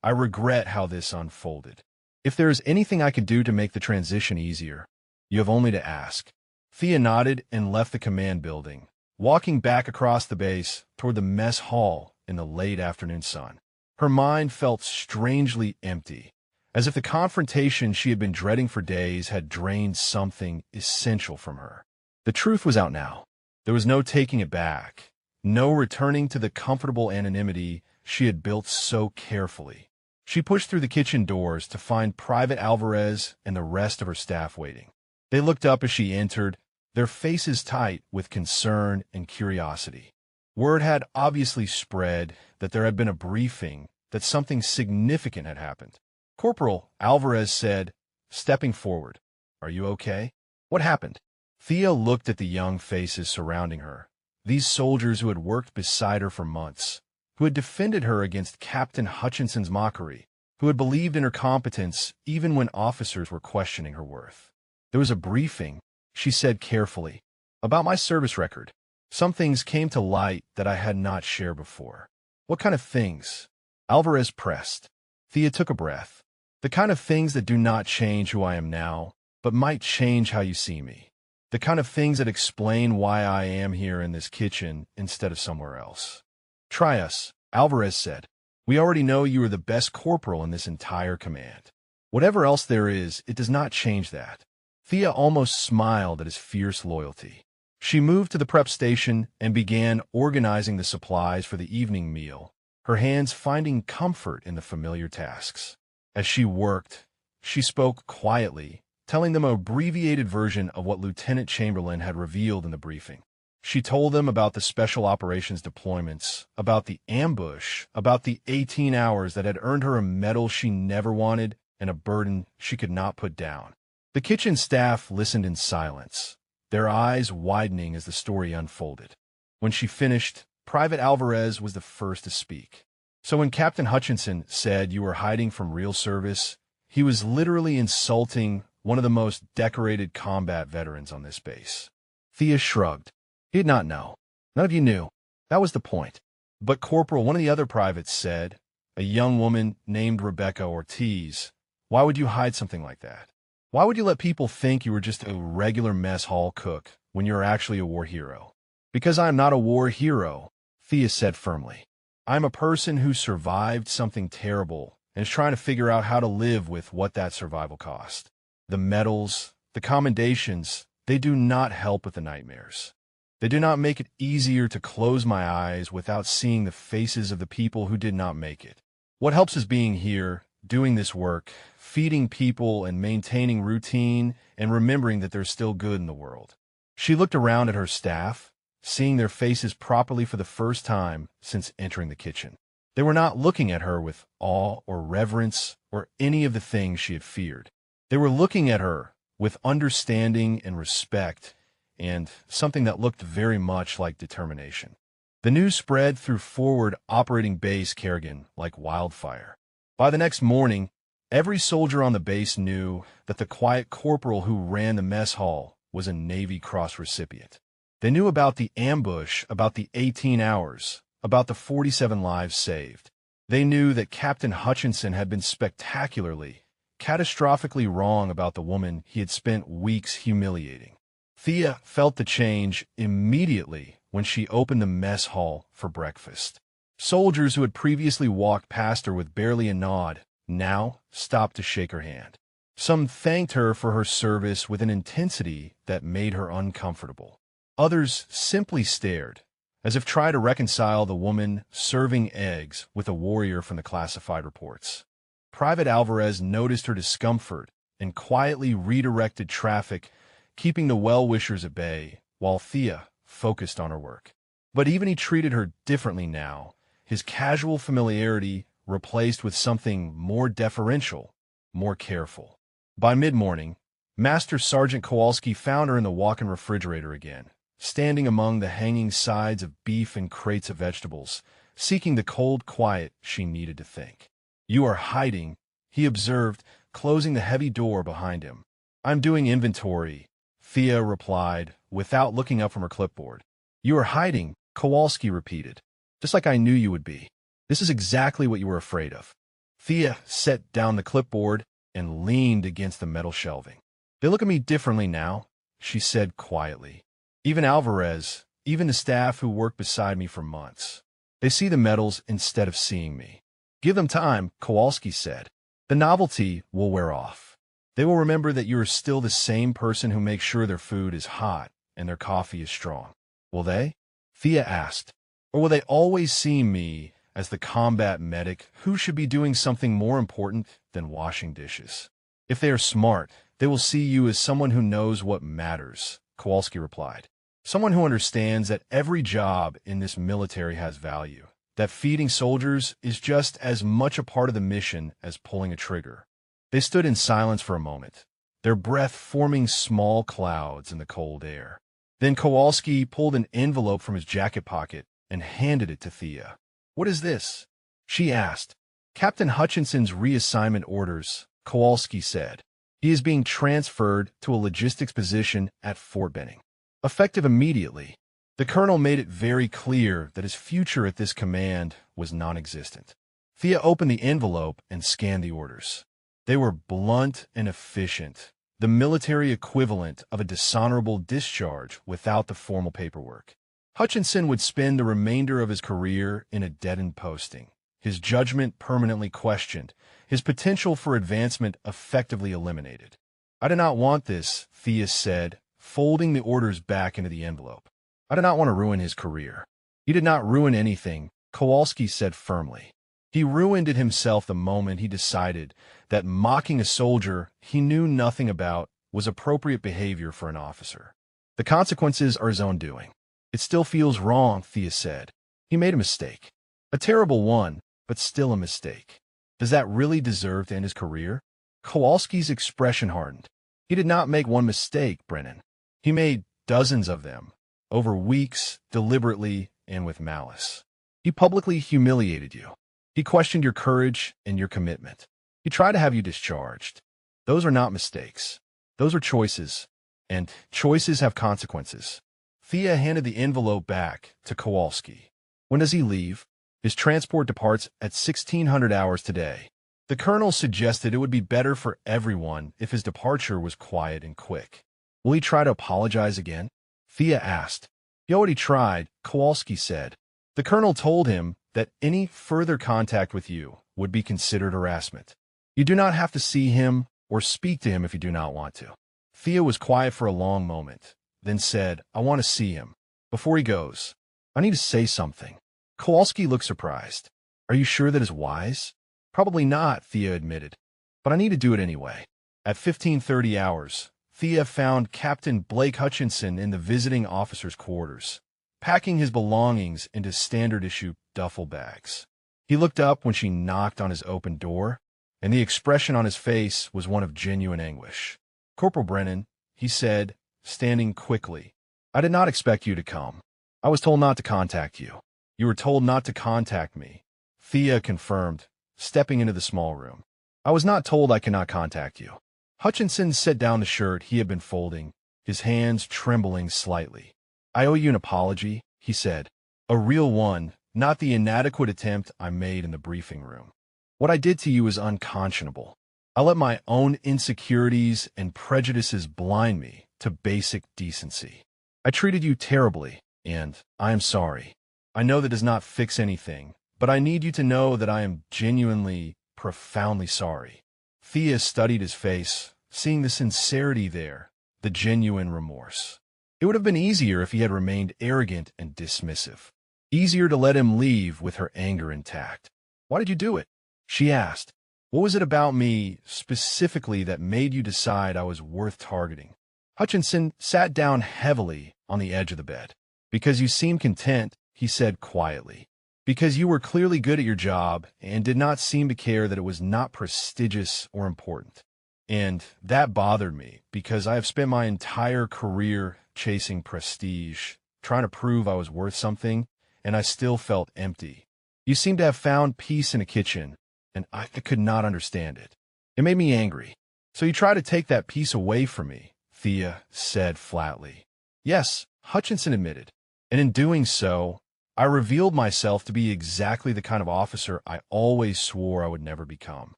"I regret how this unfolded. If there is anything I could do to make the transition easier, you have only to ask." Thea nodded and left the command building, walking back across the base toward the mess hall in the late afternoon sun. Her mind felt strangely empty, as if the confrontation she had been dreading for days had drained something essential from her. The truth was out now. There was no taking it back. No returning to the comfortable anonymity she had built so carefully. She pushed through the kitchen doors to find Private Alvarez and the rest of her staff waiting. They looked up as she entered, their faces tight with concern and curiosity. Word had obviously spread that there had been a briefing, that something significant had happened. "Corporal," Alvarez said, stepping forward. "Are you okay? What happened?" Thea looked at the young faces surrounding her. These soldiers who had worked beside her for months, who had defended her against Captain Hutchinson's mockery, who had believed in her competence even when officers were questioning her worth. "There was a briefing," she said carefully, "about my service record. Some things came to light that I had not shared before." "What kind of things?" Alvarez pressed. Thea took a breath. "The kind of things that do not change who I am now, but might change how you see me. The kind of things that explain why I am here in this kitchen instead of somewhere else." "Try us," Alvarez said. "We already know you are the best corporal in this entire command. Whatever else there is, it does not change that." Thea almost smiled at his fierce loyalty. She moved to the prep station and began organizing the supplies for the evening meal, her hands finding comfort in the familiar tasks. As she worked, she spoke quietly, telling them an abbreviated version of what Lieutenant Chamberlain had revealed in the briefing. She told them about the special operations deployments, about the ambush, about the 18 hours that had earned her a medal she never wanted and a burden she could not put down. The kitchen staff listened in silence, their eyes widening as the story unfolded. When she finished, Private Alvarez was the first to speak. "So when Captain Hutchinson said you were hiding from real service, he was literally insulting one of the most decorated combat veterans on this base." Thea shrugged. "He did not know. None of you knew. That was the point." "But Corporal," one of the other privates said, a young woman named Rebecca Ortiz, "why would you hide something like that? Why would you let people think you were just a regular mess hall cook when you were actually a war hero?" Because I am not a war hero, Thea said firmly. I'm a person who survived something terrible and is trying to figure out how to live with what that survival cost. The medals, the commendations, they do not help with the nightmares. They do not make it easier to close my eyes without seeing the faces of the people who did not make it. What helps is being here, doing this work, feeding people and maintaining routine and remembering that there's still good in the world. She looked around at her staff, seeing their faces properly for the first time since entering the kitchen. They were not looking at her with awe or reverence or any of the things she had feared. They were looking at her with understanding and respect and something that looked very much like determination. The news spread through forward operating base Kerrigan like wildfire. By the next morning, every soldier on the base knew that the quiet corporal who ran the mess hall was a Navy Cross recipient. They knew about the ambush, about the 18 hours, about the 47 lives saved. They knew that Captain Hutchinson had been spectacularly, catastrophically wrong about the woman he had spent weeks humiliating. Thea felt the change immediately when she opened the mess hall for breakfast. Soldiers who had previously walked past her with barely a nod now stopped to shake her hand. Some thanked her for her service with an intensity that made her uncomfortable. Others simply stared, as if trying to reconcile the woman serving eggs with a warrior from the classified reports. Private Alvarez noticed her discomfort and quietly redirected traffic, keeping the well-wishers at bay, while Thea focused on her work. But even he treated her differently now, his casual familiarity replaced with something more deferential, more careful. By mid-morning, Master Sergeant Kowalski found her in the walk-in refrigerator again, standing among the hanging sides of beef and crates of vegetables, seeking the cold quiet she needed to think. "You are hiding," he observed, closing the heavy door behind him. "I'm doing inventory," Thea replied, without looking up from her clipboard. "You are hiding," Kowalski repeated. "Just like I knew you would be. This is exactly what you were afraid of." Thea set down the clipboard and leaned against the metal shelving. "They look at me differently now," she said quietly. "Even Alvarez, even the staff who worked beside me for months. They see the medals instead of seeing me." "Give them time," Kowalski said. "The novelty will wear off. They will remember that you are still the same person who makes sure their food is hot and their coffee is strong." "Will they?" Thea asked. "Or will they always see me as the combat medic who should be doing something more important than washing dishes?" "If they are smart, they will see you as someone who knows what matters," Kowalski replied. "Someone who understands that every job in this military has value, that feeding soldiers is just as much a part of the mission as pulling a trigger." They stood in silence for a moment, their breath forming small clouds in the cold air. Then Kowalski pulled an envelope from his jacket pocket and handed it to Thea. "What is this?" she asked. "Captain Hutchinson's reassignment orders," Kowalski said. "He is being transferred to a logistics position at Fort Benning, effective immediately." The colonel made it very clear that his future at this command was non-existent. Thea opened the envelope and scanned the orders. They were blunt and efficient, the military equivalent of a dishonorable discharge without the formal paperwork. Hutchinson would spend the remainder of his career in a dead-end posting, his judgment permanently questioned, his potential for advancement effectively eliminated. "I do not want this," Thea said, folding the orders back into the envelope. "I do not want to ruin his career." "He did not ruin anything," Kowalski said firmly. "He ruined it himself the moment he decided that mocking a soldier he knew nothing about was appropriate behavior for an officer. The consequences are his own doing." "It still feels wrong," Thea said. "He made a mistake. A terrible one, but still a mistake. Does that really deserve to end his career?" Kowalski's expression hardened. "He did not make one mistake, Brennan. He made dozens of them, over weeks, deliberately, and with malice. He publicly humiliated you. He questioned your courage and your commitment. He tried to have you discharged. Those are not mistakes. Those are choices, and choices have consequences." Thea handed the envelope back to Kowalski. "When does he leave?" "His transport departs at 1600 hours today." The colonel suggested it would be better for everyone if his departure was quiet and quick. "Will he try to apologize again?" Thea asked. He already tried, Kowalski said. The colonel told him that any further contact with you would be considered harassment. You do not have to see him or speak to him if you do not want to. Thea was quiet for a long moment, then said, I want to see him. Before he goes, I need to say something. Kowalski looked surprised. Are you sure that is wise? Probably not, Thea admitted. But I need to do it anyway. At 15:30 hours, Thea found Captain Blake Hutchinson in the visiting officer's quarters, packing his belongings into standard-issue duffel bags. He looked up when she knocked on his open door, and the expression on his face was one of genuine anguish. Corporal Brennan, he said, standing quickly, I did not expect you to come. I was told not to contact you. You were told not to contact me, Thea confirmed, stepping into the small room. I was not told I cannot contact you. Hutchinson set down the shirt he had been folding, his hands trembling slightly. I owe you an apology, he said. A real one, not the inadequate attempt I made in the briefing room. What I did to you is unconscionable. I let my own insecurities and prejudices blind me to basic decency. I treated you terribly, and I am sorry. I know that does not fix anything, but I need you to know that I am genuinely, profoundly sorry. Thea studied his face, seeing the sincerity there, the genuine remorse. It would have been easier if he had remained arrogant and dismissive. Easier to let him leave with her anger intact. Why did you do it? She asked. What was it about me, specifically, that made you decide I was worth targeting? Hutchinson sat down heavily on the edge of the bed. Because you seemed content, he said quietly. Because you were clearly good at your job and did not seem to care that it was not prestigious or important. And that bothered me, because I have spent my entire career chasing prestige, trying to prove I was worth something, and I still felt empty. You seem to have found peace in a kitchen, and I could not understand it. It made me angry. So you try to take that peace away from me, Thea said flatly. Yes, Hutchinson admitted, and in doing so, I revealed myself to be exactly the kind of officer I always swore I would never become.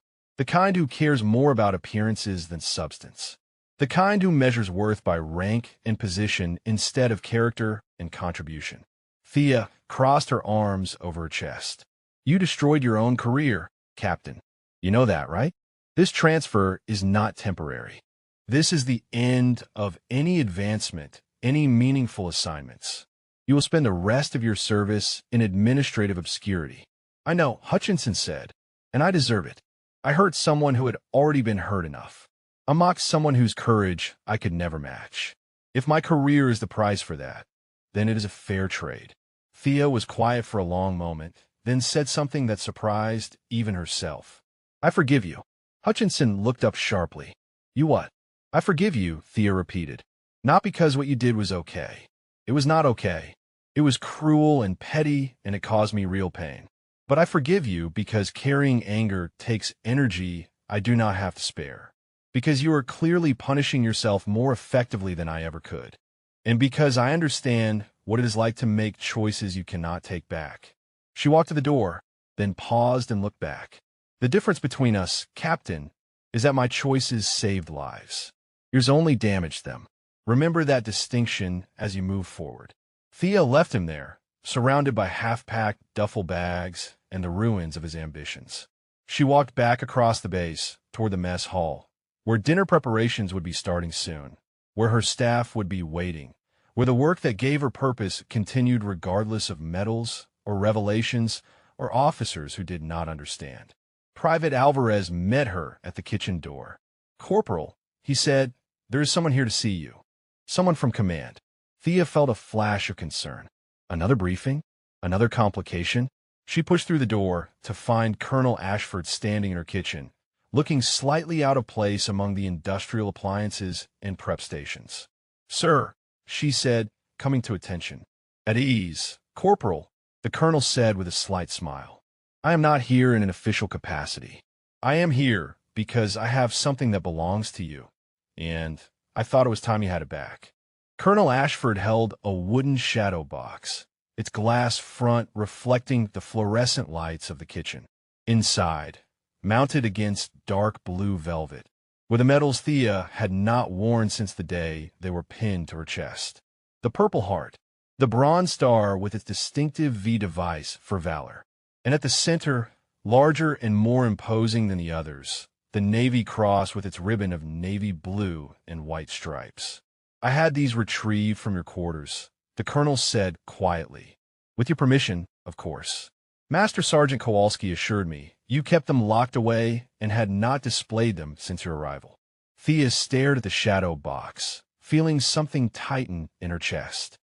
The kind who cares more about appearances than substance. The kind who measures worth by rank and position instead of character and contribution. Thea crossed her arms over her chest. You destroyed your own career, Captain. You know that, right? This transfer is not temporary. This is the end of any advancement, any meaningful assignments. You will spend the rest of your service in administrative obscurity. I know, Hutchinson said, and I deserve it. I hurt someone who had already been hurt enough. I mocked someone whose courage I could never match. If my career is the price for that, then it is a fair trade. Thea was quiet for a long moment, then said something that surprised even herself. I forgive you. Hutchinson looked up sharply. You what? I forgive you, Thea repeated. Not because what you did was okay. It was not okay. It was cruel and petty, and it caused me real pain. But I forgive you because carrying anger takes energy I do not have to spare. Because you are clearly punishing yourself more effectively than I ever could. And because I understand what it is like to make choices you cannot take back. She walked to the door, then paused and looked back. The difference between us, Captain, is that my choices saved lives. Yours only damaged them. Remember that distinction as you move forward. Thea left him there, surrounded by half-packed duffel bags and the ruins of his ambitions. She walked back across the base toward the mess hall, where dinner preparations would be starting soon, where her staff would be waiting, where the work that gave her purpose continued regardless of medals or revelations or officers who did not understand. Private Alvarez met her at the kitchen door. Corporal, he said, there is someone here to see you. Someone from command. Thea felt a flash of concern. Another briefing? Another complication? She pushed through the door to find Colonel Ashford standing in her kitchen, looking slightly out of place among the industrial appliances and prep stations. Sir, she said, coming to attention. At ease, Corporal, the colonel said with a slight smile. I am not here in an official capacity. I am here because I have something that belongs to you, and I thought it was time you had it back. Colonel Ashford held a wooden shadow box, its glass front reflecting the fluorescent lights of the kitchen. Inside, mounted against dark blue velvet, were the medals Thea had not worn since the day they were pinned to her chest. The Purple Heart, The bronze star with its distinctive V device for valor. And at the center, larger and more imposing than the others, the Navy Cross with its ribbon of navy blue and white stripes. I had these retrieved from your quarters, the colonel said quietly. With your permission, of course. Master Sergeant Kowalski assured me you kept them locked away and had not displayed them since your arrival. Thea stared at the shadow box, feeling something tighten in her chest.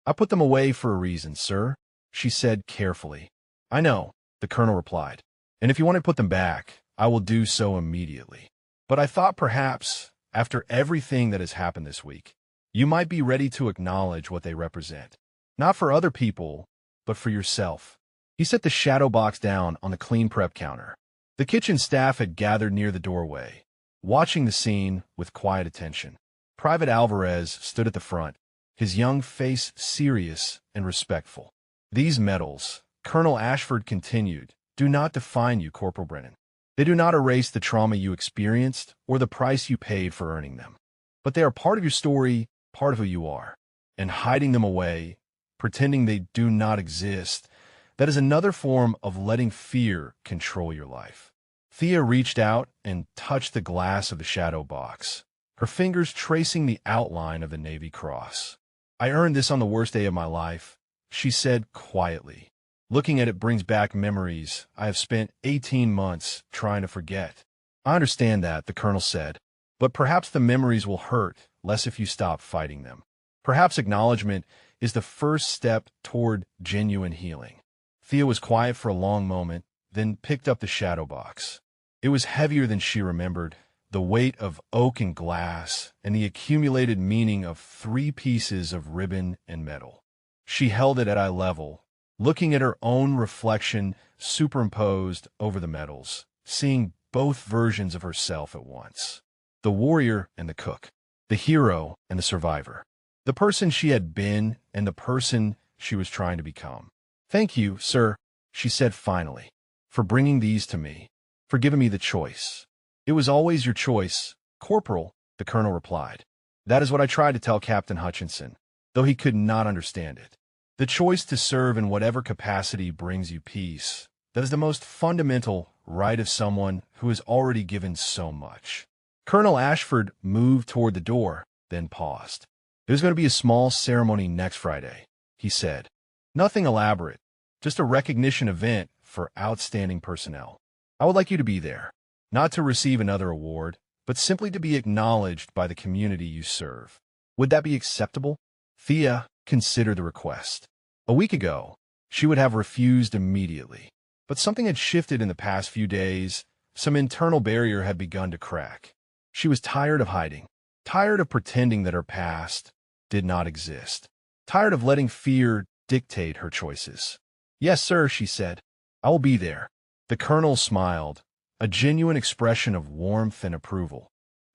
I put them away for a reason, sir, she said carefully. I know, the colonel replied, and if you want to put them back, I will do so immediately. But I thought perhaps, after everything that has happened this week, you might be ready to acknowledge what they represent. Not for other people, but for yourself. He set the shadow box down on the clean prep counter. The kitchen staff had gathered near the doorway, watching the scene with quiet attention. Private Alvarez stood at the front, his young face serious and respectful. These medals, Colonel Ashford continued, do not define you, Corporal Brennan. They do not erase the trauma you experienced or the price you paid for earning them. But they are part of your story, part of who you are. And hiding them away, pretending they do not exist, that is another form of letting fear control your life. Thea reached out and touched the glass of the shadow box, her fingers tracing the outline of the Navy Cross. I earned this on the worst day of my life, she said quietly. Looking at it brings back memories I have spent 18 months trying to forget. I understand that, the colonel said, but perhaps the memories will hurt less if you stop fighting them. Perhaps acknowledgement is the first step toward genuine healing. Thea was quiet for a long moment, then picked up the shadow box. It was heavier than she remembered, the weight of oak and glass, and the accumulated meaning of 3 pieces of ribbon and metal. She held it at eye level, looking at her own reflection superimposed over the medals, seeing both versions of herself at once. The warrior and the cook, the hero and the survivor, the person she had been and the person she was trying to become. Thank you, sir, she said finally, for bringing these to me, for giving me the choice. It was always your choice, Corporal, the colonel replied. That is what I tried to tell Captain Hutchinson, though he could not understand it. The choice to serve in whatever capacity brings you peace. That is the most fundamental right of someone who has already given so much. Colonel Ashford moved toward the door, then paused. There's going to be a small ceremony next Friday, he said. Nothing elaborate, just a recognition event for outstanding personnel. I would like you to be there, not to receive another award, but simply to be acknowledged by the community you serve. Would that be acceptable? Thea considered the request. A week ago, she would have refused immediately, but something had shifted in the past few days. Some internal barrier had begun to crack. She was tired of hiding, tired of pretending that her past did not exist, tired of letting fear dictate her choices. Yes, sir, she said. I will be there. The colonel smiled, a genuine expression of warmth and approval,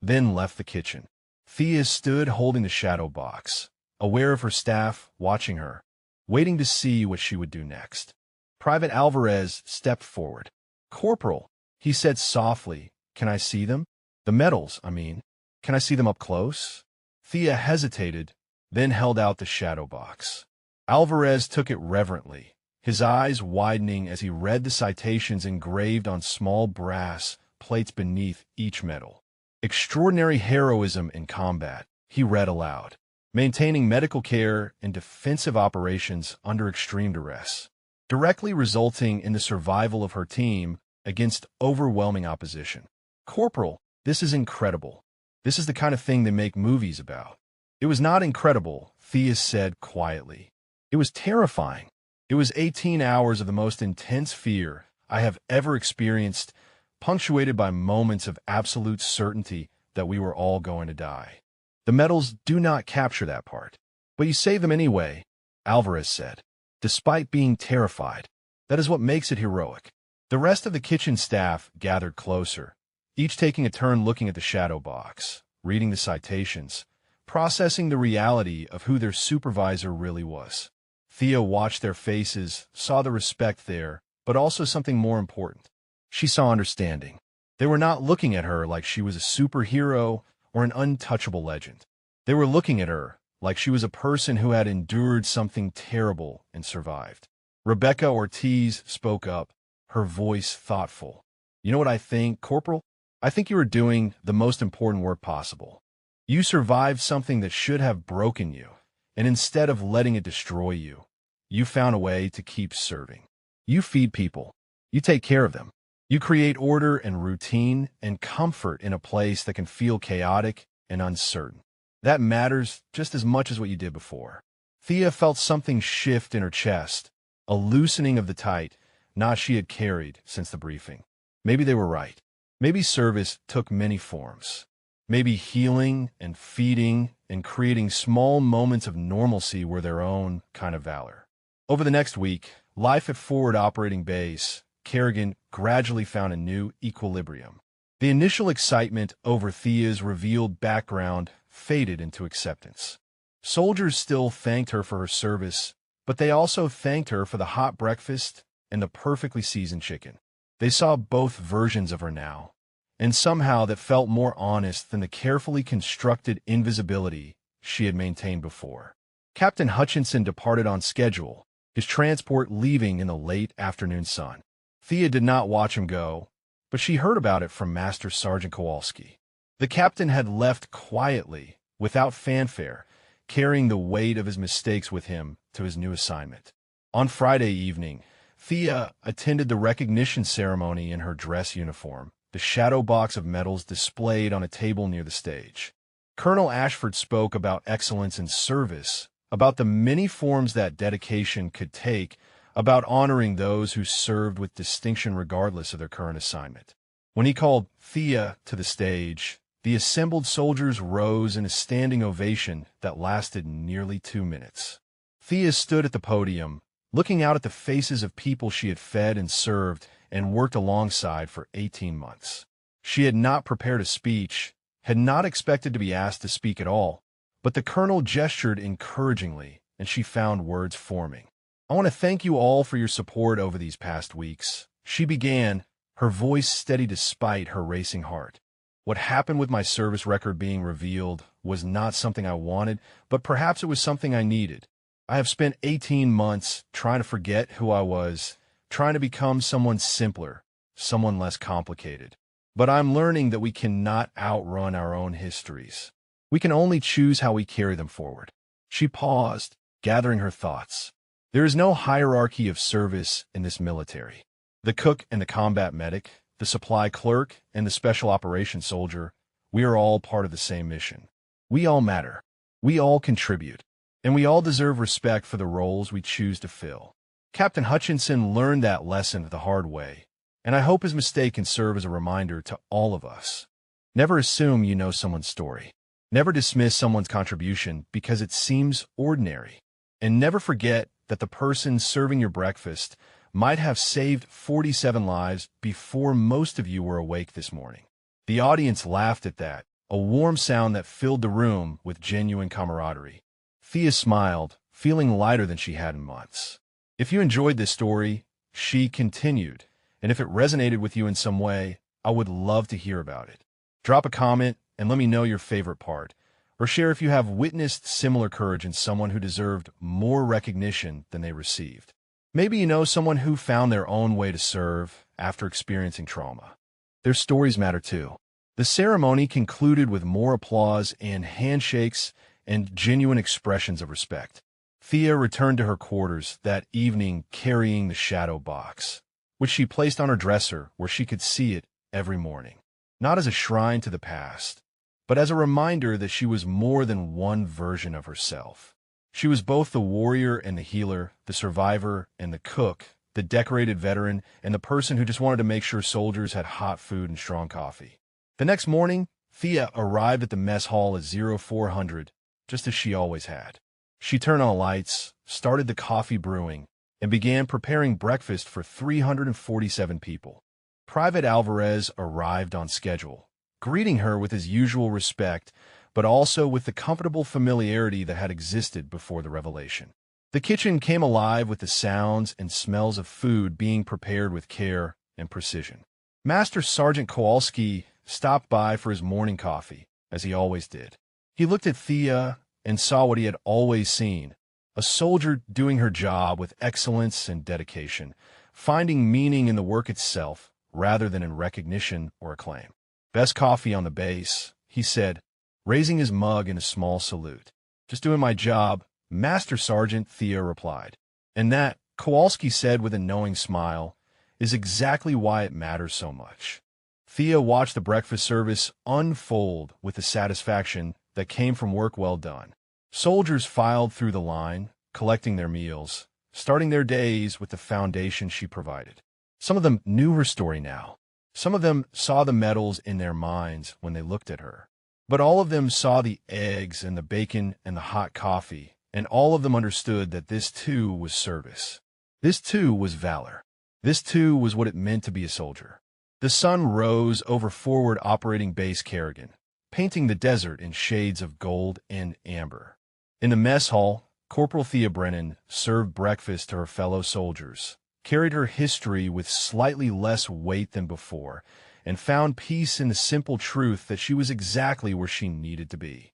then left the kitchen. Thea stood holding the shadow box, aware of her staff watching her, waiting to see what she would do next. Private Alvarez stepped forward. Corporal, he said softly, can I see them? The medals, I mean. Can I see them up close? Thea hesitated, then held out the shadow box. Alvarez took it reverently, his eyes widening as he read the citations engraved on small brass plates beneath each medal. Extraordinary heroism in combat, he read aloud, maintaining medical care and defensive operations under extreme duress, directly resulting in the survival of her team against overwhelming opposition. Corporal, this is incredible. This is the kind of thing they make movies about. It was not incredible, Thea said quietly. It was terrifying. It was 18 hours of the most intense fear I have ever experienced, punctuated by moments of absolute certainty that we were all going to die. The medals do not capture that part. But you save them anyway, Alvarez said. Despite being terrified, that is what makes it heroic. The rest of the kitchen staff gathered closer, each taking a turn looking at the shadow box, reading the citations, processing the reality of who their supervisor really was. Thea watched their faces, saw the respect there, but also something more important. She saw understanding. They were not looking at her like she was a superhero or an untouchable legend. They were looking at her like she was a person who had endured something terrible and survived. Rebecca Ortiz spoke up, her voice thoughtful. "You know what I think, Corporal? I think you are doing the most important work possible. You survived something that should have broken you, and instead of letting it destroy you, you found a way to keep serving. You feed people. You take care of them. You create order and routine and comfort in a place that can feel chaotic and uncertain. That matters just as much as what you did before." Thea felt something shift in her chest, a loosening of the tight knot she had carried since the briefing. Maybe they were right. Maybe service took many forms. Maybe healing and feeding and creating small moments of normalcy were their own kind of valor. Over the next week, life at Forward Operating Base, Kerrigan gradually found a new equilibrium. The initial excitement over Thea's revealed background faded into acceptance. Soldiers still thanked her for her service, but they also thanked her for the hot breakfast and the perfectly seasoned chicken. They saw both versions of her now, and somehow that felt more honest than the carefully constructed invisibility she had maintained before. Captain Hutchinson departed on schedule, his transport leaving in the late afternoon sun. Thea did not watch him go, but she heard about it from Master Sergeant Kowalski. The captain had left quietly, without fanfare, carrying the weight of his mistakes with him to his new assignment. On Friday evening, Thea attended the recognition ceremony in her dress uniform, the shadow box of medals displayed on a table near the stage. Colonel Ashford spoke about excellence in service, about the many forms that dedication could take, about honoring those who served with distinction regardless of their current assignment. When he called Thea to the stage, the assembled soldiers rose in a standing ovation that lasted nearly 2 minutes. Thea stood at the podium, looking out at the faces of people she had fed and served and worked alongside for 18 months. She had not prepared a speech, had not expected to be asked to speak at all, but the colonel gestured encouragingly, and she found words forming. "I want to thank you all for your support over these past weeks," she began, her voice steady despite her racing heart. "What happened with my service record being revealed was not something I wanted, but perhaps it was something I needed. I have spent 18 months trying to forget who I was, trying to become someone simpler, someone less complicated. But I'm learning that we cannot outrun our own histories. We can only choose how we carry them forward." She paused, gathering her thoughts. There is no hierarchy of service in this military. The cook and the combat medic, the supply clerk and the special operations soldier, we are all part of the same mission. We all matter. We all contribute. And we all deserve respect for the roles we choose to fill. Captain Hutchinson learned that lesson the hard way, and I hope his mistake can serve as a reminder to all of us. Never assume you know someone's story. Never dismiss someone's contribution because it seems ordinary. And never forget that the person serving your breakfast might have saved 47 lives before most of you were awake this morning. The audience laughed at that, a warm sound that filled the room with genuine camaraderie. Thea smiled, feeling lighter than she had in months. "If you enjoyed this story," she continued, "and if it resonated with you in some way, I would love to hear about it. Drop a comment and let me know your favorite part, or share if you have witnessed similar courage in someone who deserved more recognition than they received. Maybe you know someone who found their own way to serve after experiencing trauma. Their stories matter too." The ceremony concluded with more applause and handshakes and genuine expressions of respect. Thea returned to her quarters that evening carrying the shadow box, which she placed on her dresser where she could see it every morning. Not as a shrine to the past, but as a reminder that she was more than one version of herself. She was both the warrior and the healer, the survivor and the cook, the decorated veteran and the person who just wanted to make sure soldiers had hot food and strong coffee. The next morning, Thea arrived at the mess hall at 0400, just as she always had. She turned on the lights, started the coffee brewing, and began preparing breakfast for 347 people. Private Alvarez arrived on schedule, greeting her with his usual respect, but also with the comfortable familiarity that had existed before the revelation. The kitchen came alive with the sounds and smells of food being prepared with care and precision. Master Sergeant Kowalski stopped by for his morning coffee, as he always did. He looked at Thea, and saw what he had always seen: a soldier doing her job with excellence and dedication, finding meaning in the work itself rather than in recognition or acclaim. "Best coffee on the base," he said, raising his mug in a small salute. "Just doing my job, Master Sergeant," Thea replied. "And that," Kowalski said with a knowing smile, "is exactly why it matters so much." Thea watched the breakfast service unfold with the satisfaction that came from work well done. Soldiers filed through the line, collecting their meals, starting their days with the foundation she provided. Some of them knew her story now. Some of them saw the medals in their minds when they looked at her. But all of them saw the eggs and the bacon and the hot coffee, and all of them understood that this too was service. This too was valor. This too was what it meant to be a soldier. The sun rose over Forward Operating Base Kerrigan, painting the desert in shades of gold and amber. In the mess hall, Corporal Thea Brennan served breakfast to her fellow soldiers, carried her history with slightly less weight than before, and found peace in the simple truth that she was exactly where she needed to be.